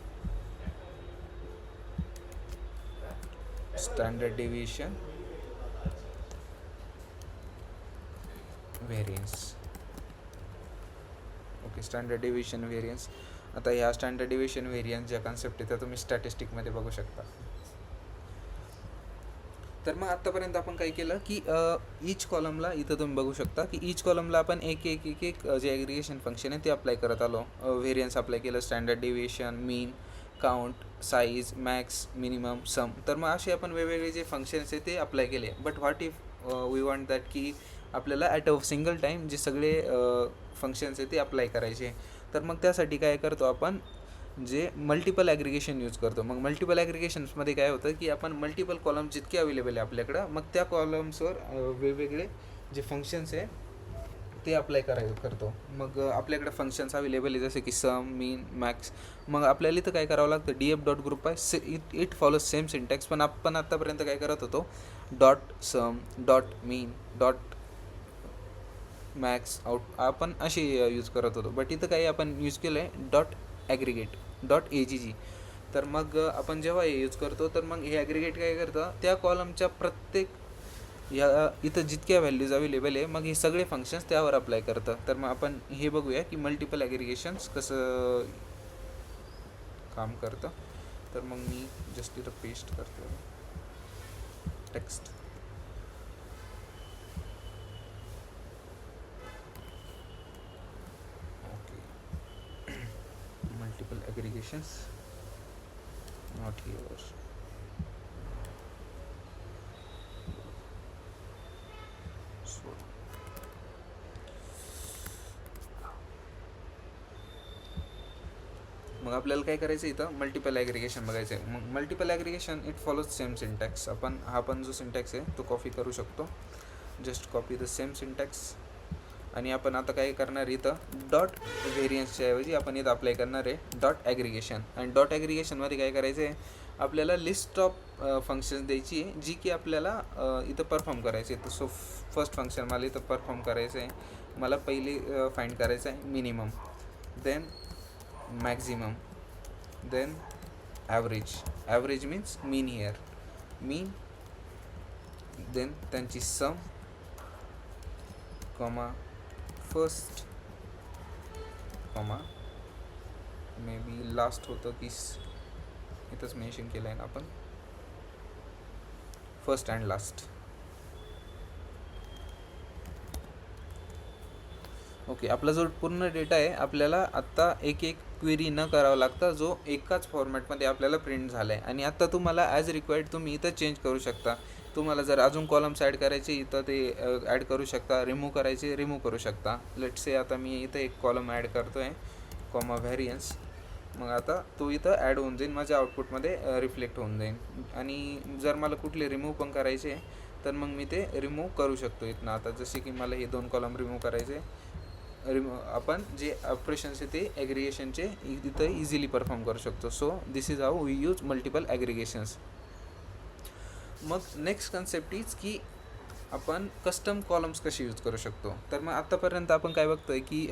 standard deviation, variance. Okay, standard deviation, variance. आता ह्या स्टँडर्ड डेविएशन, व्हेरियन्स ज्या कन्सेप्ट आहे त्या तुम्ही स्टॅटिस्टिकमध्ये बघू शकता. तर मग आत्तापर्यंत आपण काय केलं की ईच कॉलमला इथं तुम्ही बघू शकता की ईच कॉलमला आपण एक जे ॲग्रिगेशन फंक्शन आहे ते अप्लाय करत आलो. व्हेरियन्स अप्लाय केलं, स्टँडर्ड डेविएशन, मीन, काउंट, साईज, मॅक्स, मिनिमम, सम. तर मग असे आपण वेगवेगळे जे फंक्शन्स आहे ते अप्लाय केले. But what if we want that की आपल्याला ॲट अ सिंगल टाईम जे सगळे फंक्शन्स आहे ते अप्लाय करायचे. तर मग त्यासाठी काय करतो आपण, जे मल्टिपल ॲग्रिगेशन यूज करतो. मग मल्टिपल ॲग्रिगेशन्समध्ये काय होतं की आपण मल्टिपल कॉलम जितके अवेलेबल आहे आपल्याकडं, मग त्या कॉलम्सवर वेगवेगळे जे फंक्शन्स आहे ते अप्लाय करतो. मग आपल्याकडे फंक्शन्स अवेलेबल आहे जसे की सम, मीन, मॅक्स. मग आपल्याला इथं काय करावं लागतं, df डॉट ग्रुप आहे, इट फॉलोज सेम सिंटॅक्स. पण आपण आत्तापर्यंत काय करत होतो, डॉट सम, डॉट मीन, डॉट मॅक्स, आउट आपण असे यूज करत होतो. बट इथं काही आपण यूज केलं आहे डॉट ॲग्रिगेट, डॉट AGG. तर मग आपण जेव्हा हे यूज करतो तर मग हे ॲग्रिगेट काय करतं, त्या कॉलमच्या प्रत्येक या इथं जितक्या व्हॅल्यूज अवेलेबल आहे मग हे सगळे फंक्शन्स त्यावर अप्लाय करतं. तर मग आपण हे बघूया की मल्टिपल ॲग्रिगेशन्स कसं काम करतं. तर मग मी जस्ट इथं पेस्ट करतो text. Multiple aggregations, not here. So मग आपल्याला काय करायचं, इथं मल्टिपल ॲग्रिगेशन बघायचं आहे. मग multiple aggregation it follows same syntax. आपण जो सिंटॅक्स आहे तो कॉपी करू शकतो. Just copy the same syntax. आणि आपण आता काय करणार, इथं डॉट व्हेरियन्सच्या ऐवजी आपण इथं अप्लाय करणार आहे डॉट ॲग्रिगेशन. आणि डॉट ॲग्रिगेशनमध्ये काय करायचं आहे, आपल्याला लिस्ट ऑफ फंक्शन्स द्यायची आहे जी की आपल्याला इथं परफॉर्म करायची आहे. तर सो फर्स्ट फंक्शन मला इथं परफॉर्म करायचं आहे. मला पहिले फाइंड करायचं आहे minimum, then maximum, then average means mean here, mean, then त्यांची sum, comma, first, comma, may be last होतं की इथंच मेन्शन केलं आहे ना आपण, फर्स्ट अँड लास्ट. ओके, आपला जो पूर्ण डेटा आहे आपल्याला आत्ता एक क्वेरी न करावं लागतं, जो एकाच फॉर्मॅटमध्ये आपल्याला प्रिंट झाला आहे. आणि आत्ता तुम्हाला ॲज रिक्वायर्ड तुम्ही इथं चेंज करू शकता. तुम्हाला जर अजून कॉलम्स ॲड करायचे इथं ते ॲड करू शकता, रिमूव्ह करायचे रिमूव्ह करू शकता. लेट्स से आता मी इथं एक कॉलम ॲड करतो आहे, कॉमा व्हॅरियन्स. मग आता तो इथं ॲड होऊन जाईल, माझ्या आउटपुटमध्ये रिफ्लेक्ट होऊन जाईल. आणि जर मला कुठले रिमूव्ह पण करायचे तर मग मी ते रिमूव्ह करू शकतो इथनं. आता जसे की मला हे 2 कॉलम रिमूव्ह करायचे, आपण जे ऑपरेशन्स आहे ते ॲग्रिगेशनचे इथं इझिली परफॉर्म करू शकतो. So this is how we use multiple aggregations. मग नेक्स्ट कन्सेप्ट इज की आपण कस्टम कॉलम्स कसे यूज करू शकतो. तर मग आत्तापर्यंत आपण काय बघतो आहे की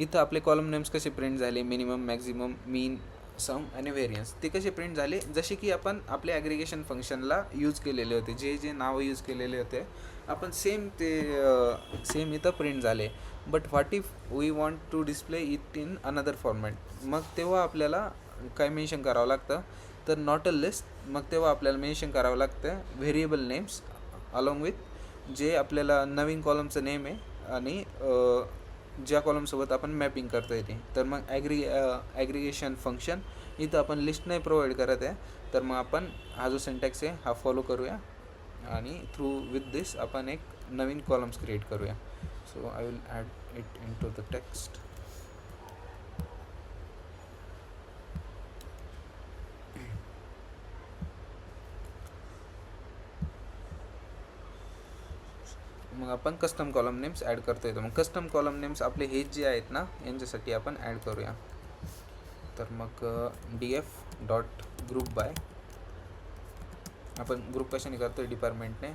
इथं आपले कॉलम नेम्स कसे प्रिंट झाले, मिनिमम, मॅक्झिमम, मीन, सम आणि व्हेरियन्स, ते कसे प्रिंट झाले, जसे की आपण आपल्या ॲग्रिगेशन फंक्शनला यूज केलेले होते. जे नावं यूज केलेले होते आपण सेम सेम इथं प्रिंट झाले. But what if we want to display it in another format, मग तेव्हा आपल्याला काय मेन्शन करावं लागतं, तर नॉट अ लिस्ट. मग तेव्हा आपल्याला मेन्शन करावं लागतं variable names along with J आपल्याला नवीन कॉलमचं नेम आहे आणि ज्या कॉलमसोबत आपण मॅपिंग करता येते. तर मग ॲग्रिगेशन फंक्शन इथं आपण लिस्ट नाही प्रोव्हाइड करत आहे. तर मग आपण हा जो सिंटॅक्स आहे हा फॉलो करूया आणि थ्रू विथ दिस आपण एक नवीन कॉलम्स क्रिएट करूया. So I will add it into the text. मग आपण कस्टम कॉलम नेम्स ॲड करतो येतो. मग कस्टम कॉलम नेम्स आपले हे जे आहेत ना यांच्यासाठी आपण ॲड करूया. तर मग df डॉट ग्रुप बाय, आपण ग्रुप कशाने करतो आहे, डिपार्टमेंटने,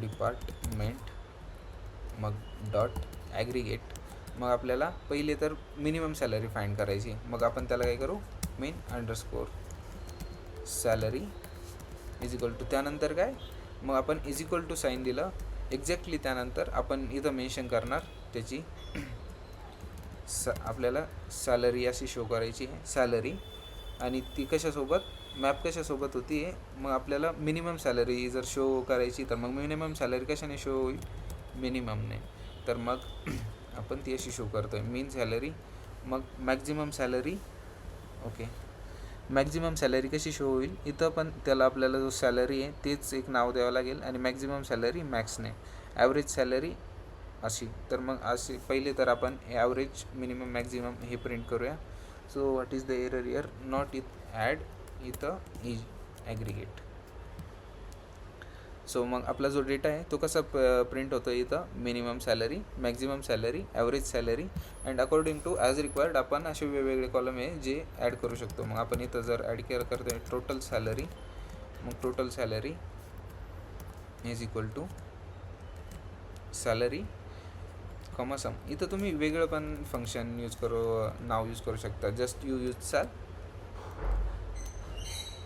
डिपार्टमेंट, मग डॉट ॲग्रिगेट. मग आपल्याला पहिले तर मिनिमम सॅलरी फाइंड करायची. मग आपण त्याला काय करू, main underscore salary is equal to, त्यानंतर काय, मग आपण इज इक्वल टू साईन दिलं एक्झॅक्टली. त्यानंतर आपण इथं मेन्शन करणार त्याची आपल्याला सॅलरी अशी शो करायची आहे, सॅलरी. आणि ती कशासोबत मॅप कशासोबत होती आहे, मग आपल्याला मिनिमम सॅलरी जर शो करायची तर मग मिनिमम सॅलरी कशाने शो होईल, मिनिममने. तर मग आपण ती अशी शो करतो आहे, मीन सॅलरी. मग maximum salary, okay, maximum salary कशी शो होईल, इथं पण त्याला आपल्याला जो सॅलरी आहे तेच एक नाव द्यावं लागेल आणि मॅक्झिमम सॅलरी मॅक्सने, ॲव्हरेज सॅलरी अशी. तर मग असे पहिले तर आपण ॲव्हरेज, मिनिमम, मॅक्झिमम हे प्रिंट करूया. So what is the error here, not add इथं इज ॲग्रिगेट. सो मग आपला जो डेटा आहे तो कसा प्रिंट होतो इथं, minimum salary, maximum salary, average salary and according to as required. आपण असे वेगवेगळे कॉलम आहे जे ॲड करू शकतो. मग आपण इथं जर ॲड करतो आहे टोटल सॅलरी, मग total salary is equal to salary comma sum. इथं तुम्ही वेगळं पण फंक्शन नाव यूज करू शकता. Just use sal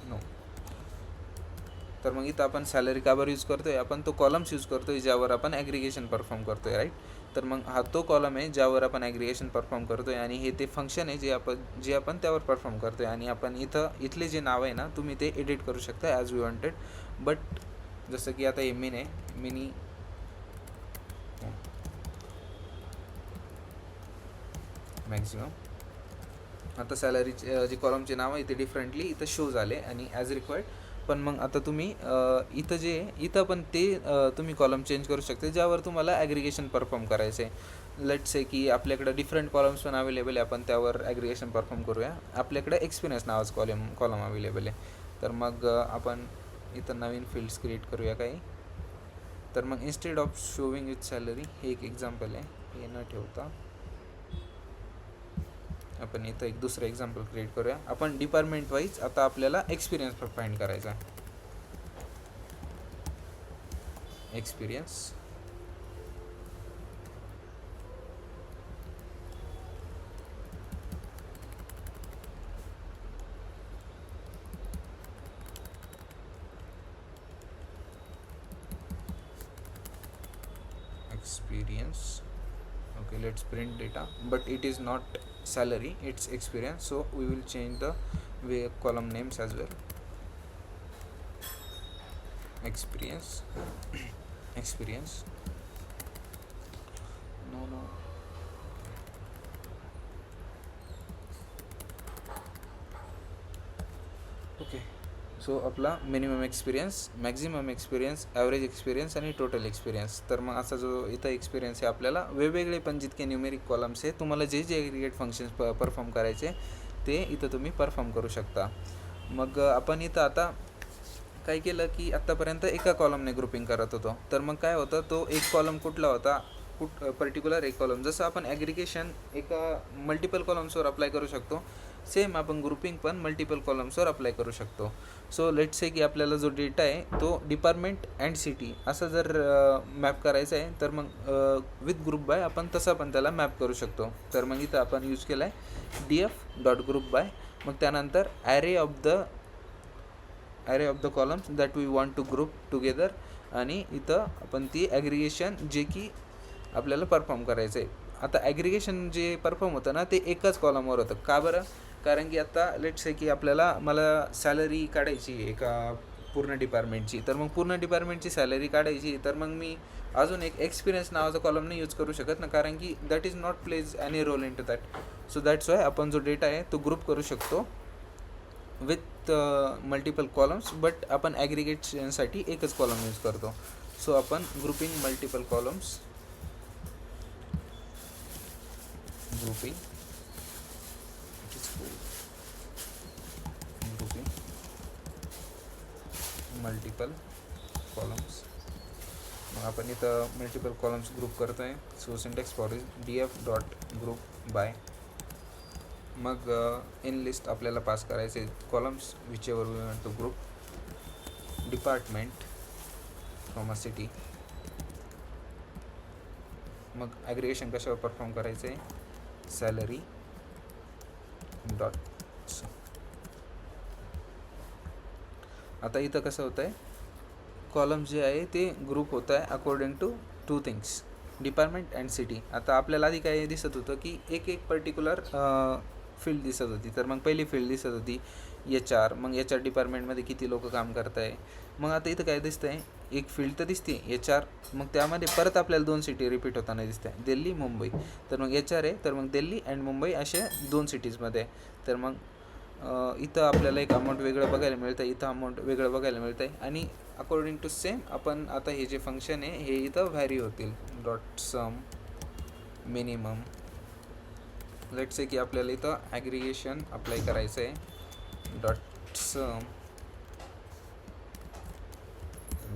no. तर मग इथं आपण सॅलरी का बरं यूज करतो आहे, आपण तो कॉलम्स यूज करतो आहे ज्यावर आपण ॲग्रिगेशन परफॉर्म करतो आहे, राईट. तर मग हा तो कॉलम आहे ज्यावर आपण ॲग्रिगेशन परफॉर्म करतो आहे आणि हे ते फंक्शन आहे जे आपण त्यावर परफॉर्म करतो आहे. आणि आपण इथले जे नाव आहे ना तुम्ही ते एडिट करू शकता ॲज यू वॉन्टेड. बट जसं की आता हे मिन आहे, मिनी मॅक्झिमम. आता सॅलरीचे जे कॉलमचे नाव आहे ते डिफरंटली इथं शो झाले आणि ॲज रिक्वायर्ड. पण मग आता तुम्ही इथं पण ते तुम्ही कॉलम चेंज करू शकता ज्यावर तुम्हाला ॲग्रिगेशन परफॉर्म करायचं आहे. लेट्स से की आपल्याकडं डिफरंट कॉलम्स पण अवेलेबल आहे, आपण त्यावर ॲग्रिगेशन परफॉर्म करूया. आपल्याकडं एक्सपिरियन्स नावाचं कॉलम अवेलेबल आहे. तर मग आपण इथं नवीन फील्ड्स क्रिएट करूया काही. तर मग instead of showing with salary, हे एक एक्झाम्पल आहे, हे न ठेवता आपण इथं एक दुसरं एक्झाम्पल क्रिएट करूया. आपण डिपार्टमेंट वाईज आता आपल्याला एक्सपिरियन्स फाइंड करायचा आहे. Experience, experience. Okay, let's print data, but it is not salary, it's experience. So we will change the column names as well. Experience experience, no okay. So आपला minimum experience, maximum experience, average experience आणि total experience. तर मग असा जो इथं experience आहे आपल्याला वेगवेगळे पण जितके न्यूमेरिक कॉलम्स आहे तुम्हाला जे ॲग्रिगेट फंक्शन्स परफॉर्म करायचे ते इथं तुम्ही परफॉर्म करू शकता. मग आपण इथं आता काय केलं की आत्तापर्यंत एका कॉलमने ग्रुपिंग करत होतो. तर मग काय होतं, तो एक कॉलम कुठला होता, पर्टिक्युलर एक कॉलम. जसं आपण ॲग्रिगेशन एका मल्टिपल कॉलम्सवर अप्लाय करू शकतो, सेम आपण ग्रुपिंग पण मल्टिपल कॉलम्सवर अप्लाय करू शकतो. सो लेट्स से की आपल्याला जो डेटा आहे तो डिपार्टमेंट अँड सिटी असं जर मॅप करायचा आहे तर मग विथ ग्रुप बाय आपण तसा पण त्याला मॅप करू शकतो. तर मग इथं आपण यूज केला आहे df डॉट ग्रुप बाय. मग त्यानंतर array of the columns that we want to group together. आणि इथं आपण ती ॲग्रिगेशन जे की आपल्याला परफॉर्म करायचं आहे. आता ॲग्रिगेशन जे परफॉर्म होतं ना ते एकाच कॉलमवर होतं. का बरं, कारण की आता लेट्स आहे की मला सॅलरी काढायची एका पूर्ण डिपार्टमेंटची. तर मग पूर्ण डिपार्टमेंटची सॅलरी काढायची तर मग मी अजून एक एक्सपिरियन्स नावाचा कॉलम नाही यूज करू शकत ना, कारण की that is not plays any role in to that. So that's why आपण जो डेटा आहे तो ग्रुप करू शकतो विथ मल्टिपल कॉलम्स, बट आपण ॲग्रिगेशनसाठी एकच कॉलम यूज करतो. सो आपण grouping multiple columns, grouping multiple columns. मग आपण इथं मल्टिपल कॉलम्स ग्रुप करतो आहे. So syntax for is df.group by. मग इन लिस्ट आपल्याला पास करायचे columns whichever we want to group. Department from a city. मग ॲग्रिगेशन कशावर परफॉर्म करायचं आहे, सॅलरी डॉट. आता इथं कसं होतं आहे, कॉलम जे आहे ते ग्रुप होतं आहे according to two things, department and city. आता आपल्याला आधी काय दिसत होतं की एक पर्टिक्युलर फील्ड दिसत होती. तर मग पहिली फील्ड दिसत होती HR. मग HR डिपार्टमेंटमध्ये किती लोक काम करत आहे. मग आता इथं काय दिसतं आहे, एक फील्ड तर दिसते HR. मग त्यामध्ये परत आपल्याला 2 सिटी रिपीट होताना दिसते आहे, दिल्ली मुंबई. तर मग HR आहे, तर मग दिल्ली अँड मुंबई असे 2 सिटीजमध्ये आहे. तर मग इथं आपल्याला एक अमाऊंट वेगळं बघायला मिळतं आहे, इथं अमाऊंट वेगळं बघायला मिळतं आहे. आणि अकॉर्डिंग टू सेम आपण आता हे जे फंक्शन आहे हे इथं व्हॅरी होतील. Dot sum minimum. Let's say की आपल्याला इथं ॲग्रिगेशन अप्लाय करायचं आहे. Dot sum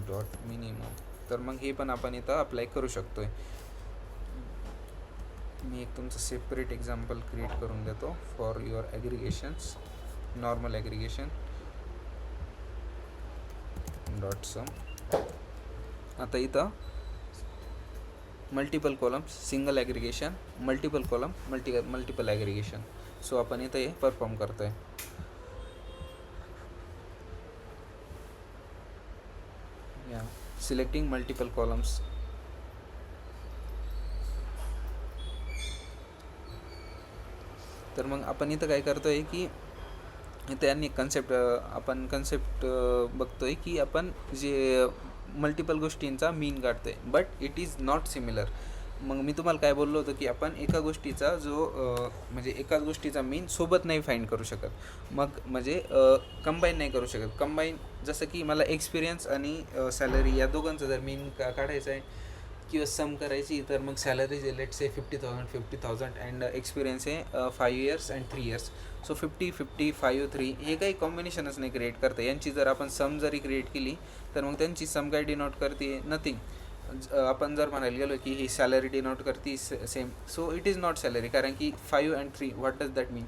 dot minimum. तर मग हे पण आपण इथं अप्लाय करू शकतो आहे. मी एक तुमचं सेपरेट एक्झाम्पल क्रिएट करून देतो for your aggregations. Normal aggregation dot sum. आता इथं multiple columns, single aggregation, multiple column, multiple aggregation. So आपण इथं हे परफॉर्म करतो आहे. या सिलेक्टिंग मल्टिपल कॉलम्स. तर मग आपण इथं काय करतो आहे की त्यांनी आपण कन्सेप्ट बघतो आहे की आपण जे मल्टिपल गोष्टींचा मीन काढतो आहे, but it is not similar. मग मी तुम्हाला काय बोललो होतो की आपण एका गोष्टीचा म्हणजे एकाच गोष्टीचा मीन सोबत नाही फाईंड करू शकत. मग म्हणजे कंबाईन नाही करू शकत. कंबाईन जसं की मला एक्सपिरियन्स आणि सॅलरी या दोघांचं जर मीन काढायचं आहे किंवा सम करायची, तर मग सॅलरी जे लेट से 50,000 अँड एक्सपिरियन्स आहे 5 years अँड 3 years. सो 50, 5, 3 हे काही कॉम्बिनेशनच नाही क्रिएट करते. यांची जर आपण सम जरी क्रिएट केली तर मग त्यांची सम काय डिनोट करते, नथिंग. आपण जर म्हणायला गेलो की ही सॅलरी डिनोट करते same, so it is not salary, कारण की 5 and 3 व्हॉट डज दॅट मीन.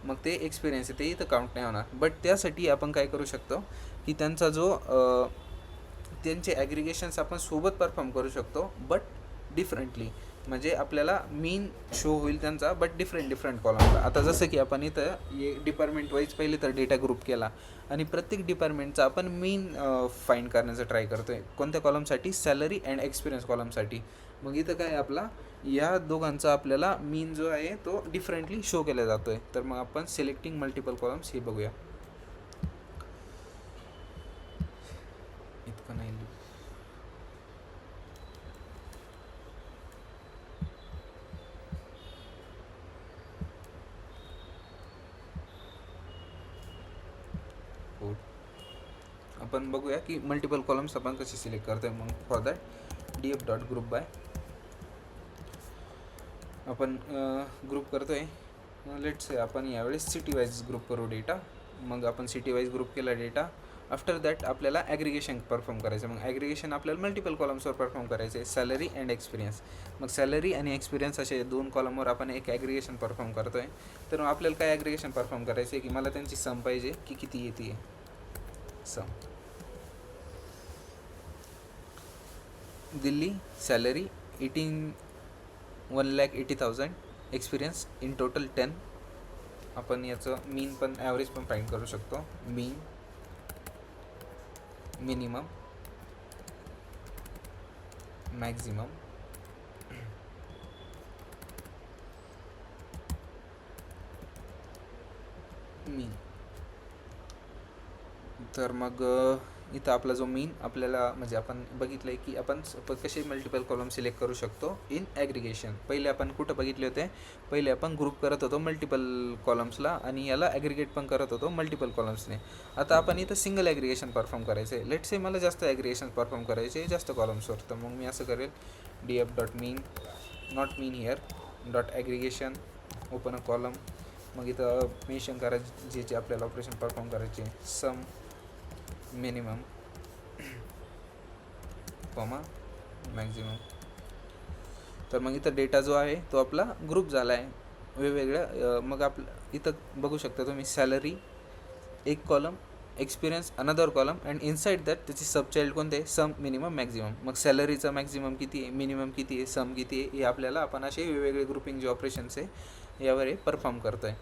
मग ते एक्सपिरियन्स आहे ते इथं काउंट नाही होणार. बट त्यासाठी आपण काय करू शकतो की त्यांचा त्यांचे ॲग्रिगेशन्स आपण सोबत परफॉर्म करू शकतो, बट डिफरंटली. म्हणजे आपल्याला मीन शो होईल त्यांचा, बट डिफरंट कॉलमला. आता जसं की आपण इथं डिपार्टमेंट वाईज पहिले तर डेटा ग्रुप केला आणि प्रत्येक डिपार्टमेंटचा आपण मीन फाईंड करण्याचा ट्राय करतो आहे. कोणत्या कॉलमसाठी, सॅलरी अँड एक्सपिरियन्स कॉलमसाठी. मग इथं काय आपला या दोघांचा आपल्याला मीन जो आहे तो डिफरंटली शो केला जातो आहे. तर मग आपण सिलेक्टिंग मल्टिपल कॉलम्स हे बघूया. इतकं नाही आपण बघूया की मल्टिपल कॉलम्स आपण कसे सिलेक्ट करतोय. मग फॉर दॅट df.group by आपण ग्रुप करतोय. लेट्स आपण यावेळेस सिटी वाईज ग्रुप करू डेटा. मग आपण सिटी वाईज ग्रुप केला डेटा. आफ्टर दॅट आपल्याला ॲग्रिगेशन परफॉर्म करायचं. मग ॲग्रिगेशन आपल्याला मल्टिपल कॉलम्सवर परफॉर्म करायचं आहे, सॅलरी अँड एक्सपिरियन्स. मग सॅलरी आणि एक्सपिरियन्स असे 2 कॉलमवर आपण एक ॲग्रिगेशन परफॉर्म करतो आहे. तर मग आपल्याला काय ॲग्रिगेशन परफॉर्म करायचं आहे की मला त्यांची सम पाहिजे की किती येते sum. Delhi salary 1,80,000, experience in total 10. आपण याचं मीन पण ॲव्हरेज पण फाईंड करू शकतो. मीन, मिनिमम, मॅक्झिमम, मीन. तर मग इथं आपला जो मीन आपल्याला म्हणजे आपण बघितलं आहे की आपण कसे मल्टिपल कॉलम सिलेक्ट करू शकतो इन ॲग्रिगेशन. पहिले आपण कुठं बघितले होते, पहिले आपण ग्रुप करत होतो मल्टिपल कॉलम्सला आणि याला ॲग्रिगेट पण करत होतो मल्टिपल कॉलम्सने. आता आपण इथं सिंगल ॲग्रिगेशन परफॉर्म करायचं आहे. लेट्स से मला जास्त ॲग्रिगेशन परफॉर्म करायचे जास्त कॉलम्सवर. तर मग मी असं करेल df.mean, not mean here, dot aggregation, open a column. मग इथं मेन्शन करायचे जे आपल्याला ऑपरेशन परफॉर्म करायचे, सम, मिनिमम, कॉमा मॅक्झिमम. तर मग इथं डेटा जो आहे तो आपला ग्रुप झाला आहे वेगवेगळ्या. मग आपलं इथं बघू शकता तुम्ही सॅलरी एक column, experience another column, and inside that त्याची सबचाइल्ड कोणते आहे, सम मिनिमम मॅक्झिमम. मग सॅलरीचा मॅक्झिमम किती आहे, मिनिमम किती आहे, सम किती आहे, हे आपल्याला आपण असे वेगवेगळे ग्रुपिंग जे ऑपरेशन्स आहे यावर हे परफॉर्म करतो आहे.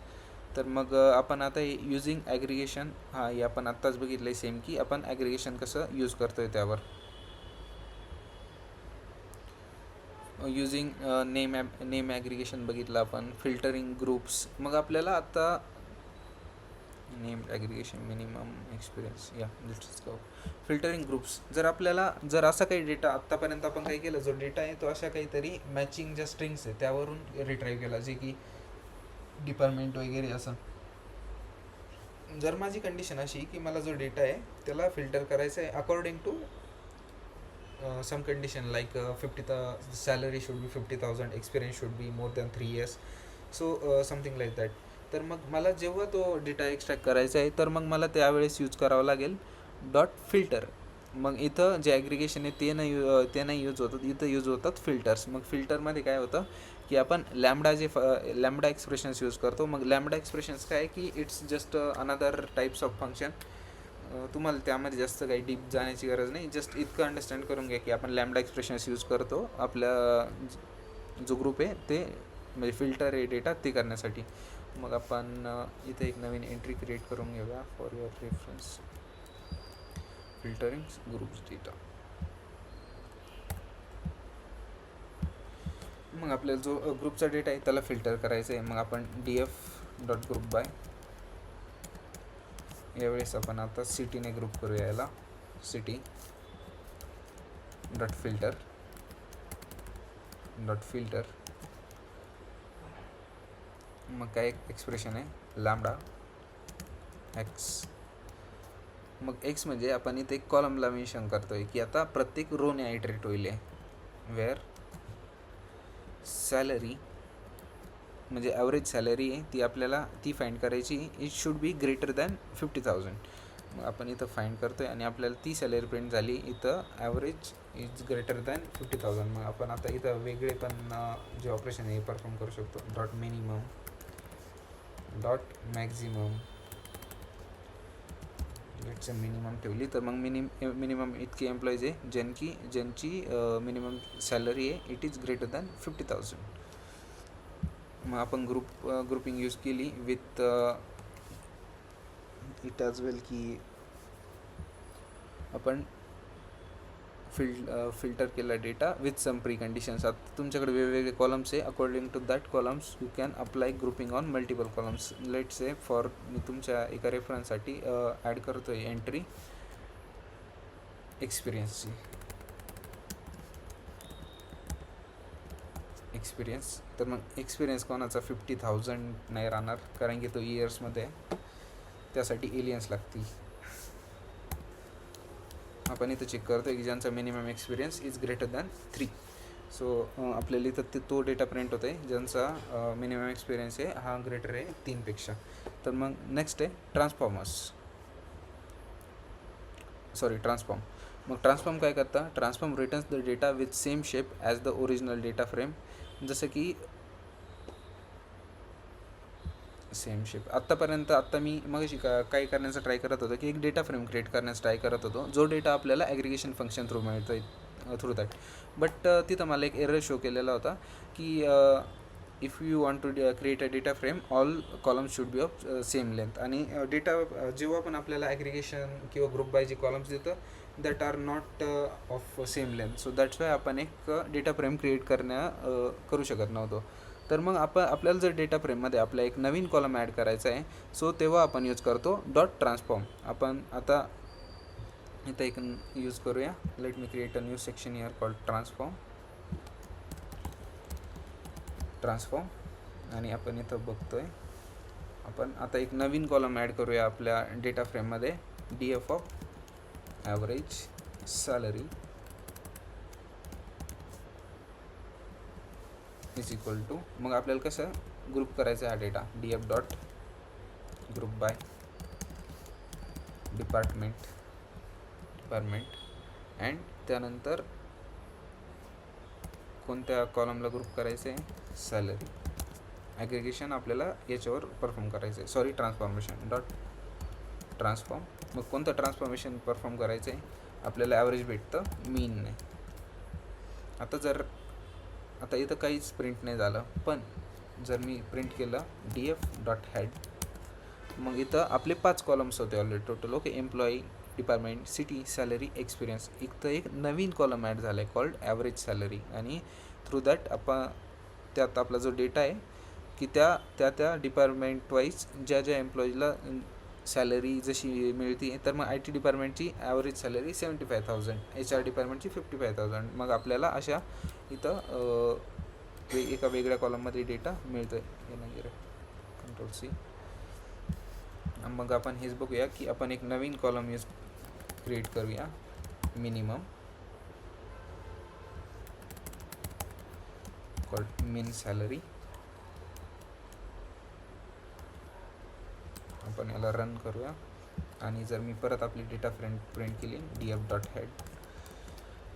तर मग आपण आता हे युजिंग ॲग्रिगेशन, हे आपण आत्ताच बघितलं आहे सेम, की आपण ॲग्रिगेशन कसं यूज करतो आहे त्यावर. युजिंग नेम ॲग्रिगेशन बघितलं आपण, फिल्टरिंग ग्रुप्स. मग आपल्याला आता name aggregation minimum experience let's go filtering groups. जर असा काही डेटा आत्तापर्यंत आपण काही केलं, जो डेटा आहे तो अशा काहीतरी मॅचिंग ज्या स्ट्रिंग्स आहे त्यावरून रिट्राईव्ह केला, जे की डिपार्टमेंट वगैरे असं. जर माझी कंडिशन अशी की मला जो डेटा आहे त्याला फिल्टर करायचं आहे according to some condition like salary should be 50,000, experience should be more than 3 years, so something like that. तर मग मला जेव्हा तो डेटा एक्स्ट्रॅक्ट करायचा आहे तर मग मला त्यावेळेस यूज करावं लागेल डॉट फिल्टर. मग इथं जे ॲग्रिगेशन आहे ते नाही यूज होतात, इथं यूज होतात फिल्टर्स. मग फिल्टरमध्ये काय होतं की आपण लॅम्बडा एक्सप्रेशन्स यूज करतो. मग लॅम्बडा एक्सप्रेशन्स काय आहे की it's just another types of function. तुम्हाला त्यामध्ये जास्त काही डीप जाण्याची गरज नाही, जस्ट इतकं अंडरस्टँड करून घ्या की आपण लॅम्बडा एक्सप्रेशन्स यूज करतो आपला जो ग्रुप आहे ते म्हणजे फिल्टर आहे डेटा ते करण्यासाठी. मग आपण इथे एक नवीन एंट्री क्रिएट करून घेऊया for your reference, filtering groups data. मग आपल्याला जो ग्रुपचा डेटा आहे त्याला फिल्टर करायचं आहे. मग आपण df डॉट ग्रुप बाय, यावेळेस आपण आता सिटीने ग्रुप करूया याला, सिटी डॉट फिल्टर मग काय एक्सप्रेशन आहे लॅम्बडा एक्स. मग एक्स म्हणजे आपण इथे एक कॉलमला मेन्शन करतोय की आता प्रत्येक रोने आयटरेट होईल आहे, वेअर सॅलरी म्हणजे ॲव्हरेज सॅलरी आहे ती आपल्याला ती फाइंड करायची, it should be greater than 50,000. मग आपण इथं फाइंड करतो आहे आणि आपल्याला ती सॅलरी प्रिंट झाली, इथं ॲव्हरेज इज ग्रेटर दॅन 50,000. मग आपण आता इथं वेगळे पण जे ऑपरेशन आहे परफॉर्म करू शकतो. Dot minimum dot maximum, let's minimum ठेवली तर मग मिनिमम इतके एम्प्लॉईज आहे ज्यांची मिनिमम सॅलरी आहे इट इज ग्रेटर दॅन 50,000. मग आपण ग्रुपिंग यूज केली विथ इट ॲज वेल की आपण फिल्टर केला data with some pre conditions. आता तुमच्याकडे वेगवेगळे कॉलम्स आहे, according to that columns you can apply grouping on multiple columns. Let's say for me तुमच्या एका रेफरन्ससाठी ॲड करतो आहे एंट्री एक्सपिरियन्सची. एक्सपिरियन्स, तर मग एक्सपिरियन्स कोणाचा 50,000 नाही राहणार कारण की तो इयर्समध्ये आहे, त्यासाठी एलियन्स लागतील. आपण इथं चेक करतो की ज्यांचा minimum experience is greater than 3. So आपल्याला इथं तो डेटा प्रिंट होतो आहे ज्यांचा मिनिमम एक्सपिरियन्स आहे हा ग्रेटर आहे 3पेक्षा. तर मग नेक्स्ट आहे ट्रान्सफॉर्म. मग ट्रान्सफॉर्म काय करता, transform returns the data with same shape as the original data frame. जसं की सेम शेप आत्ता मी मगाशी काय करण्याचा ट्राय करत होतो की एक डेटा फ्रेम क्रिएट करण्याचा ट्राय करत होतो, जो डेटा आपल्याला ॲग्रिगेशन फंक्शन थ्रू मिळतो आहे थ्रू दॅट. बट तिथं मला एक एरर शो केलेला होता की if you want to create a data frame all columns should be of same length. आणि डेटा जेव्हा पण आपल्याला ॲग्रिगेशन किंवा ग्रुप बाय जे कॉलम्स देतं that are not of same length, so that's why आपण एक डेटा फ्रेम क्रिएट करू शकत नव्हतो. तर मग आपल्याला जर डेटा फ्रेममध्ये आपला एक नवीन कॉलम ॲड करायचा आहे, सो तेव्हा आपण यूज करतो डॉट ट्रान्सफॉर्म. आपण आता इथं एक यूज करूया, let me create a new section here called transform. आणि आपण इथं बघतोय आपण आता एक नवीन कॉलम ॲड करूया आपल्या डेटा फ्रेममध्ये, df of average salary is equal to, मग आपल्याला कसं ग्रुप करायचा हा data, df dot group by department and त्यानंतर कोणत्या कॉलमला ग्रुप करायचं आहे, सॅलरी. ॲग्रिगेशन आपल्याला याच्यावर परफॉर्म करायचं आहे, सॉरी ट्रान्सफॉर्मेशन डॉट ट्रान्सफॉर्म. मग कोणतं ट्रान्सफॉर्मेशन परफॉर्म करायचं आहे, आपल्याला ॲव्हरेज भेटतं मीन नाही. आता इथं काहीच प्रिंट नाही झालं, पण जर मी प्रिंट केलं df डॉट हेड, मग इथं आपले 5 कॉलम्स होते already total. Okay, employee, department, city, salary, experience. इथं एक नवीन कॉलम ॲड झाला आहे कॉल्ड ॲव्हरेज सॅलरी. आणि थ्रू दॅट आपण त्यात आपला जो डेटा आहे की त्या डिपार्टमेंट वाईज ज्या एम्प्लॉईजला सॅलरी जशी मिळते, तर मग IT डिपार्टमेंटची ॲव्हरेज सॅलरी 75,000, HR डिपार्टमेंटची 55,000. मग आपल्याला अशा इथं एका वेगळ्या कॉलममध्ये डेटा मिळतो आहे. Ctrl+C. मग आपण हेच बघूया की आपण एक नवीन कॉलम क्रिएट करूया, मिनिमम कॉल्ड मिन सॅलरी. आपण याला रन करूया आणि जर मी परत आपली डेटा प्रिंट केली df dot head,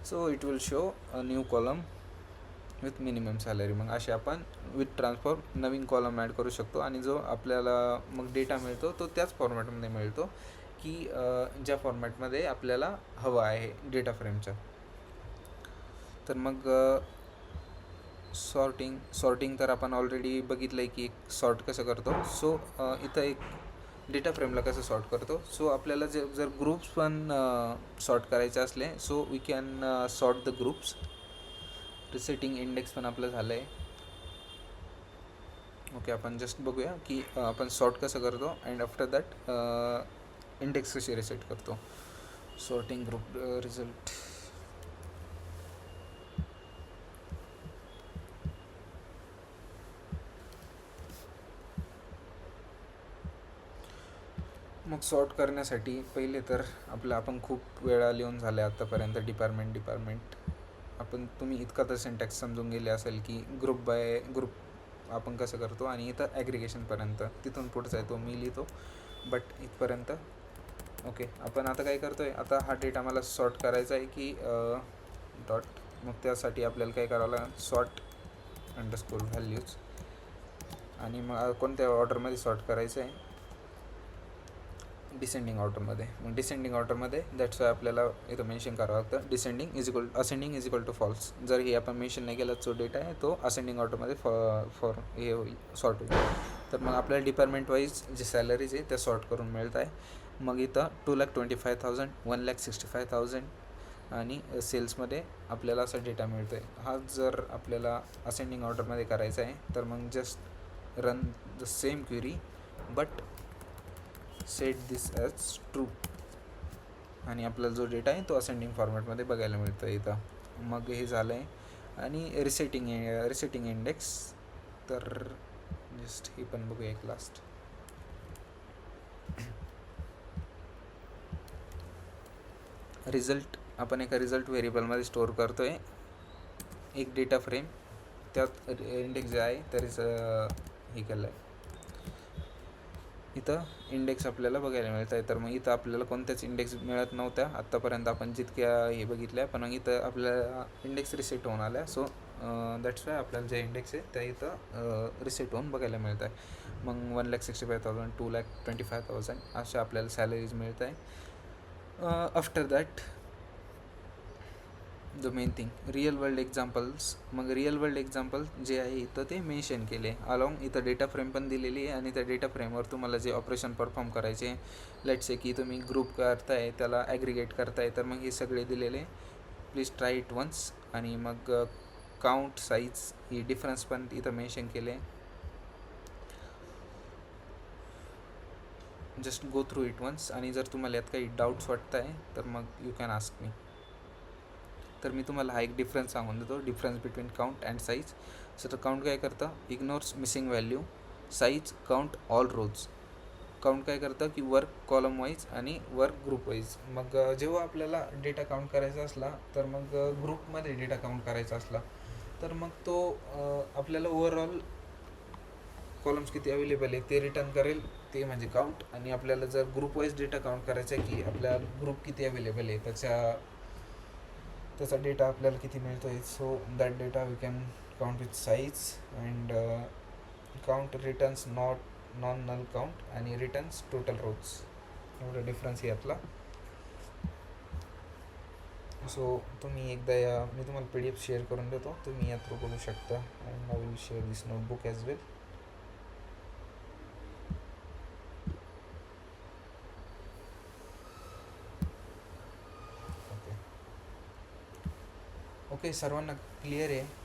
so it will show a new column with minimum salary. मग असे आपण विथ ट्रान्सफॉर्म नवीन कॉलम ॲड करू शकतो आणि जो आपल्याला मग डेटा मिळतो तो त्याच फॉर्मॅटमध्ये मिळतो की ज्या फॉर्मॅटमध्ये आपल्याला हवा आहे डेटा फ्रेमच्या. तर मग सॉर्टिंग तर आपण ऑलरेडी बघितलं आहे की एक सॉर्ट कसं करतो. सो इथं एक डेटा फ्रेमला कसं सॉर्ट करतो. सो आपल्याला जर ग्रुप्स पण सॉर्ट करायचे असले, so we can sort the groups. Resetting index पण आपलं झालं आहे. ओके, आपण जस्ट बघूया की आपण सॉर्ट कसं करतो अँड आफ्टर दॅट इंडेक्स कशी रिसेट करतो. Sorting group result. मग सॉर्ट करण्यासाठी पहिले तर आपण खूप वेळा लिहून झाले आत्तापर्यंत डिपार्टमेंट. तुम्ही इतका तर सिंटॅक्स समजून गेले असेल की ग्रुप बाय ग्रुप आपण कसं करतो. आणि इथं ॲग्रिगेशनपर्यंत, तिथून पुढचा आहे तो मी लिहितो, बट इथपर्यंत. ओके, आपण आता काय करतो आहे, आता हा डेटा मला सॉर्ट करायचा आहे की डॉट. मग त्यासाठी आपल्याला काय करावं लागेल, सॉर्ट अंडरस्कोर व्हॅल्यूज. आणि मग कोणत्या ऑर्डरमध्ये सॉर्ट करायचं आहे, डिसेंडिंग ऑर्डरमध्ये. मग डिसेंडिंग ऑर्डरमध्ये दॅट्स वाय आपल्याला इथं मेन्शन करावं लागतं ascending is equal to false. जर हे आपण मेन्शन नाही केलं, जो डेटा आहे तो असेंडिंग ऑर्डरमध्ये फॉर हे होईल, सॉर्ट होईल. तर मग आपल्याला डिपार्टमेंट वाईज जे सॅलरीज आहे त्या सॉर्ट करून मिळत आहे. मग इथं 2,25,000, 1,65,000 आणि सेल्समध्ये आपल्याला असा डेटा मिळतो आहे. हा जर आपल्याला असेंडिंग ऑर्डरमध्ये करायचा आहे, तर मग just run the same query but set this as true. आणि आपल्याला जो डेटा आहे तो असेंडिंग फॉर्मॅटमध्ये बघायला मिळतो इथं. मग हे झालं आहे. आणि रिसेटिंग इंडेक्स, तर जस्ट हे पण बघूया एक लास्ट. रिझल्ट आपण एका रिझल्ट व्हेरिएबलमध्ये स्टोअर करतो आहे एक डेटा फ्रेम. त्यात इंडेक्स जे आहे तरीच हे केलं आहे. इथं इंडेक्स आपल्याला बघायला मिळत आहे. तर मग इथं आपल्याला कोणत्याच इंडेक्स मिळत नव्हत्या आत्तापर्यंत आपण जितक्या हे बघितल्या, पण मग इथं आपल्याला इंडेक्स रिसेट होऊन आल्या. सो दॅट्स वाय आपल्याला जे इंडेक्स आहे त्या इथं रिसेट होऊन बघायला मिळत आहे. मग 1,65,000, 2,25,000 अशा आपल्याला सॅलरीज मिळत आहे. After that the main thing, real world examples. मग रिअल वर्ल्ड एक्झाम्पल जे आहे इथं ते मेन्शन केले अलॉंग. इथं डेटा फ्रेम पण दिलेली आहे आणि त्या डेटा फ्रेमवर तुम्हाला जे ऑपरेशन परफॉर्म करायचे, लेट्स से की तुम्ही ग्रुप करताय, त्याला ॲग्रिगेट करताय, तर मग हे सगळे दिलेले. Please try it once. आणि मग काउंट, साईज, ही डिफरन्स पण इथं मेन्शन केले. Just go through it once. आणि जर तुम्हाला यात काही डाऊट्स वाटत आहे तर मग यू कॅन आस्क मी. तर मी तुम्हाला हा एक डिफरन्स सांगून देतो, difference between count and size. So तर काउंट काय करतं, ignores missing value. Size, count all rows. Count काय करतं की वर्क कॉलम वाईज आणि वर्क ग्रुप वाईज. मग जेव्हा आपल्याला डेटा काउंट करायचा असला, तर मग ग्रुपमध्ये डेटा काउंट करायचा असला तर मग तो आपल्याला ओव्हरऑल कॉलम्स किती अवेलेबल आहे ते रिटर्न करेल, ते म्हणजे काउंट. आणि आपल्याला जर ग्रुप वाईज डेटा काउंट करायचा आहे की आपल्या ग्रुप किती अवेलेबल आहे त्याचा डेटा आपल्याला किती मिळतो आहे. So that data we can count with size and count returns non null count आणि रिटर्न्स टोटल रोज. एवढा डिफरन्स आहे यातला. सो तुम्ही एकदा मी तुम्हाला PDF शेअर करून देतो, तुम्ही या थ्रू करू शकता. And I will share this notebook as well. Okay, सर्वांना क्लिअर आहे.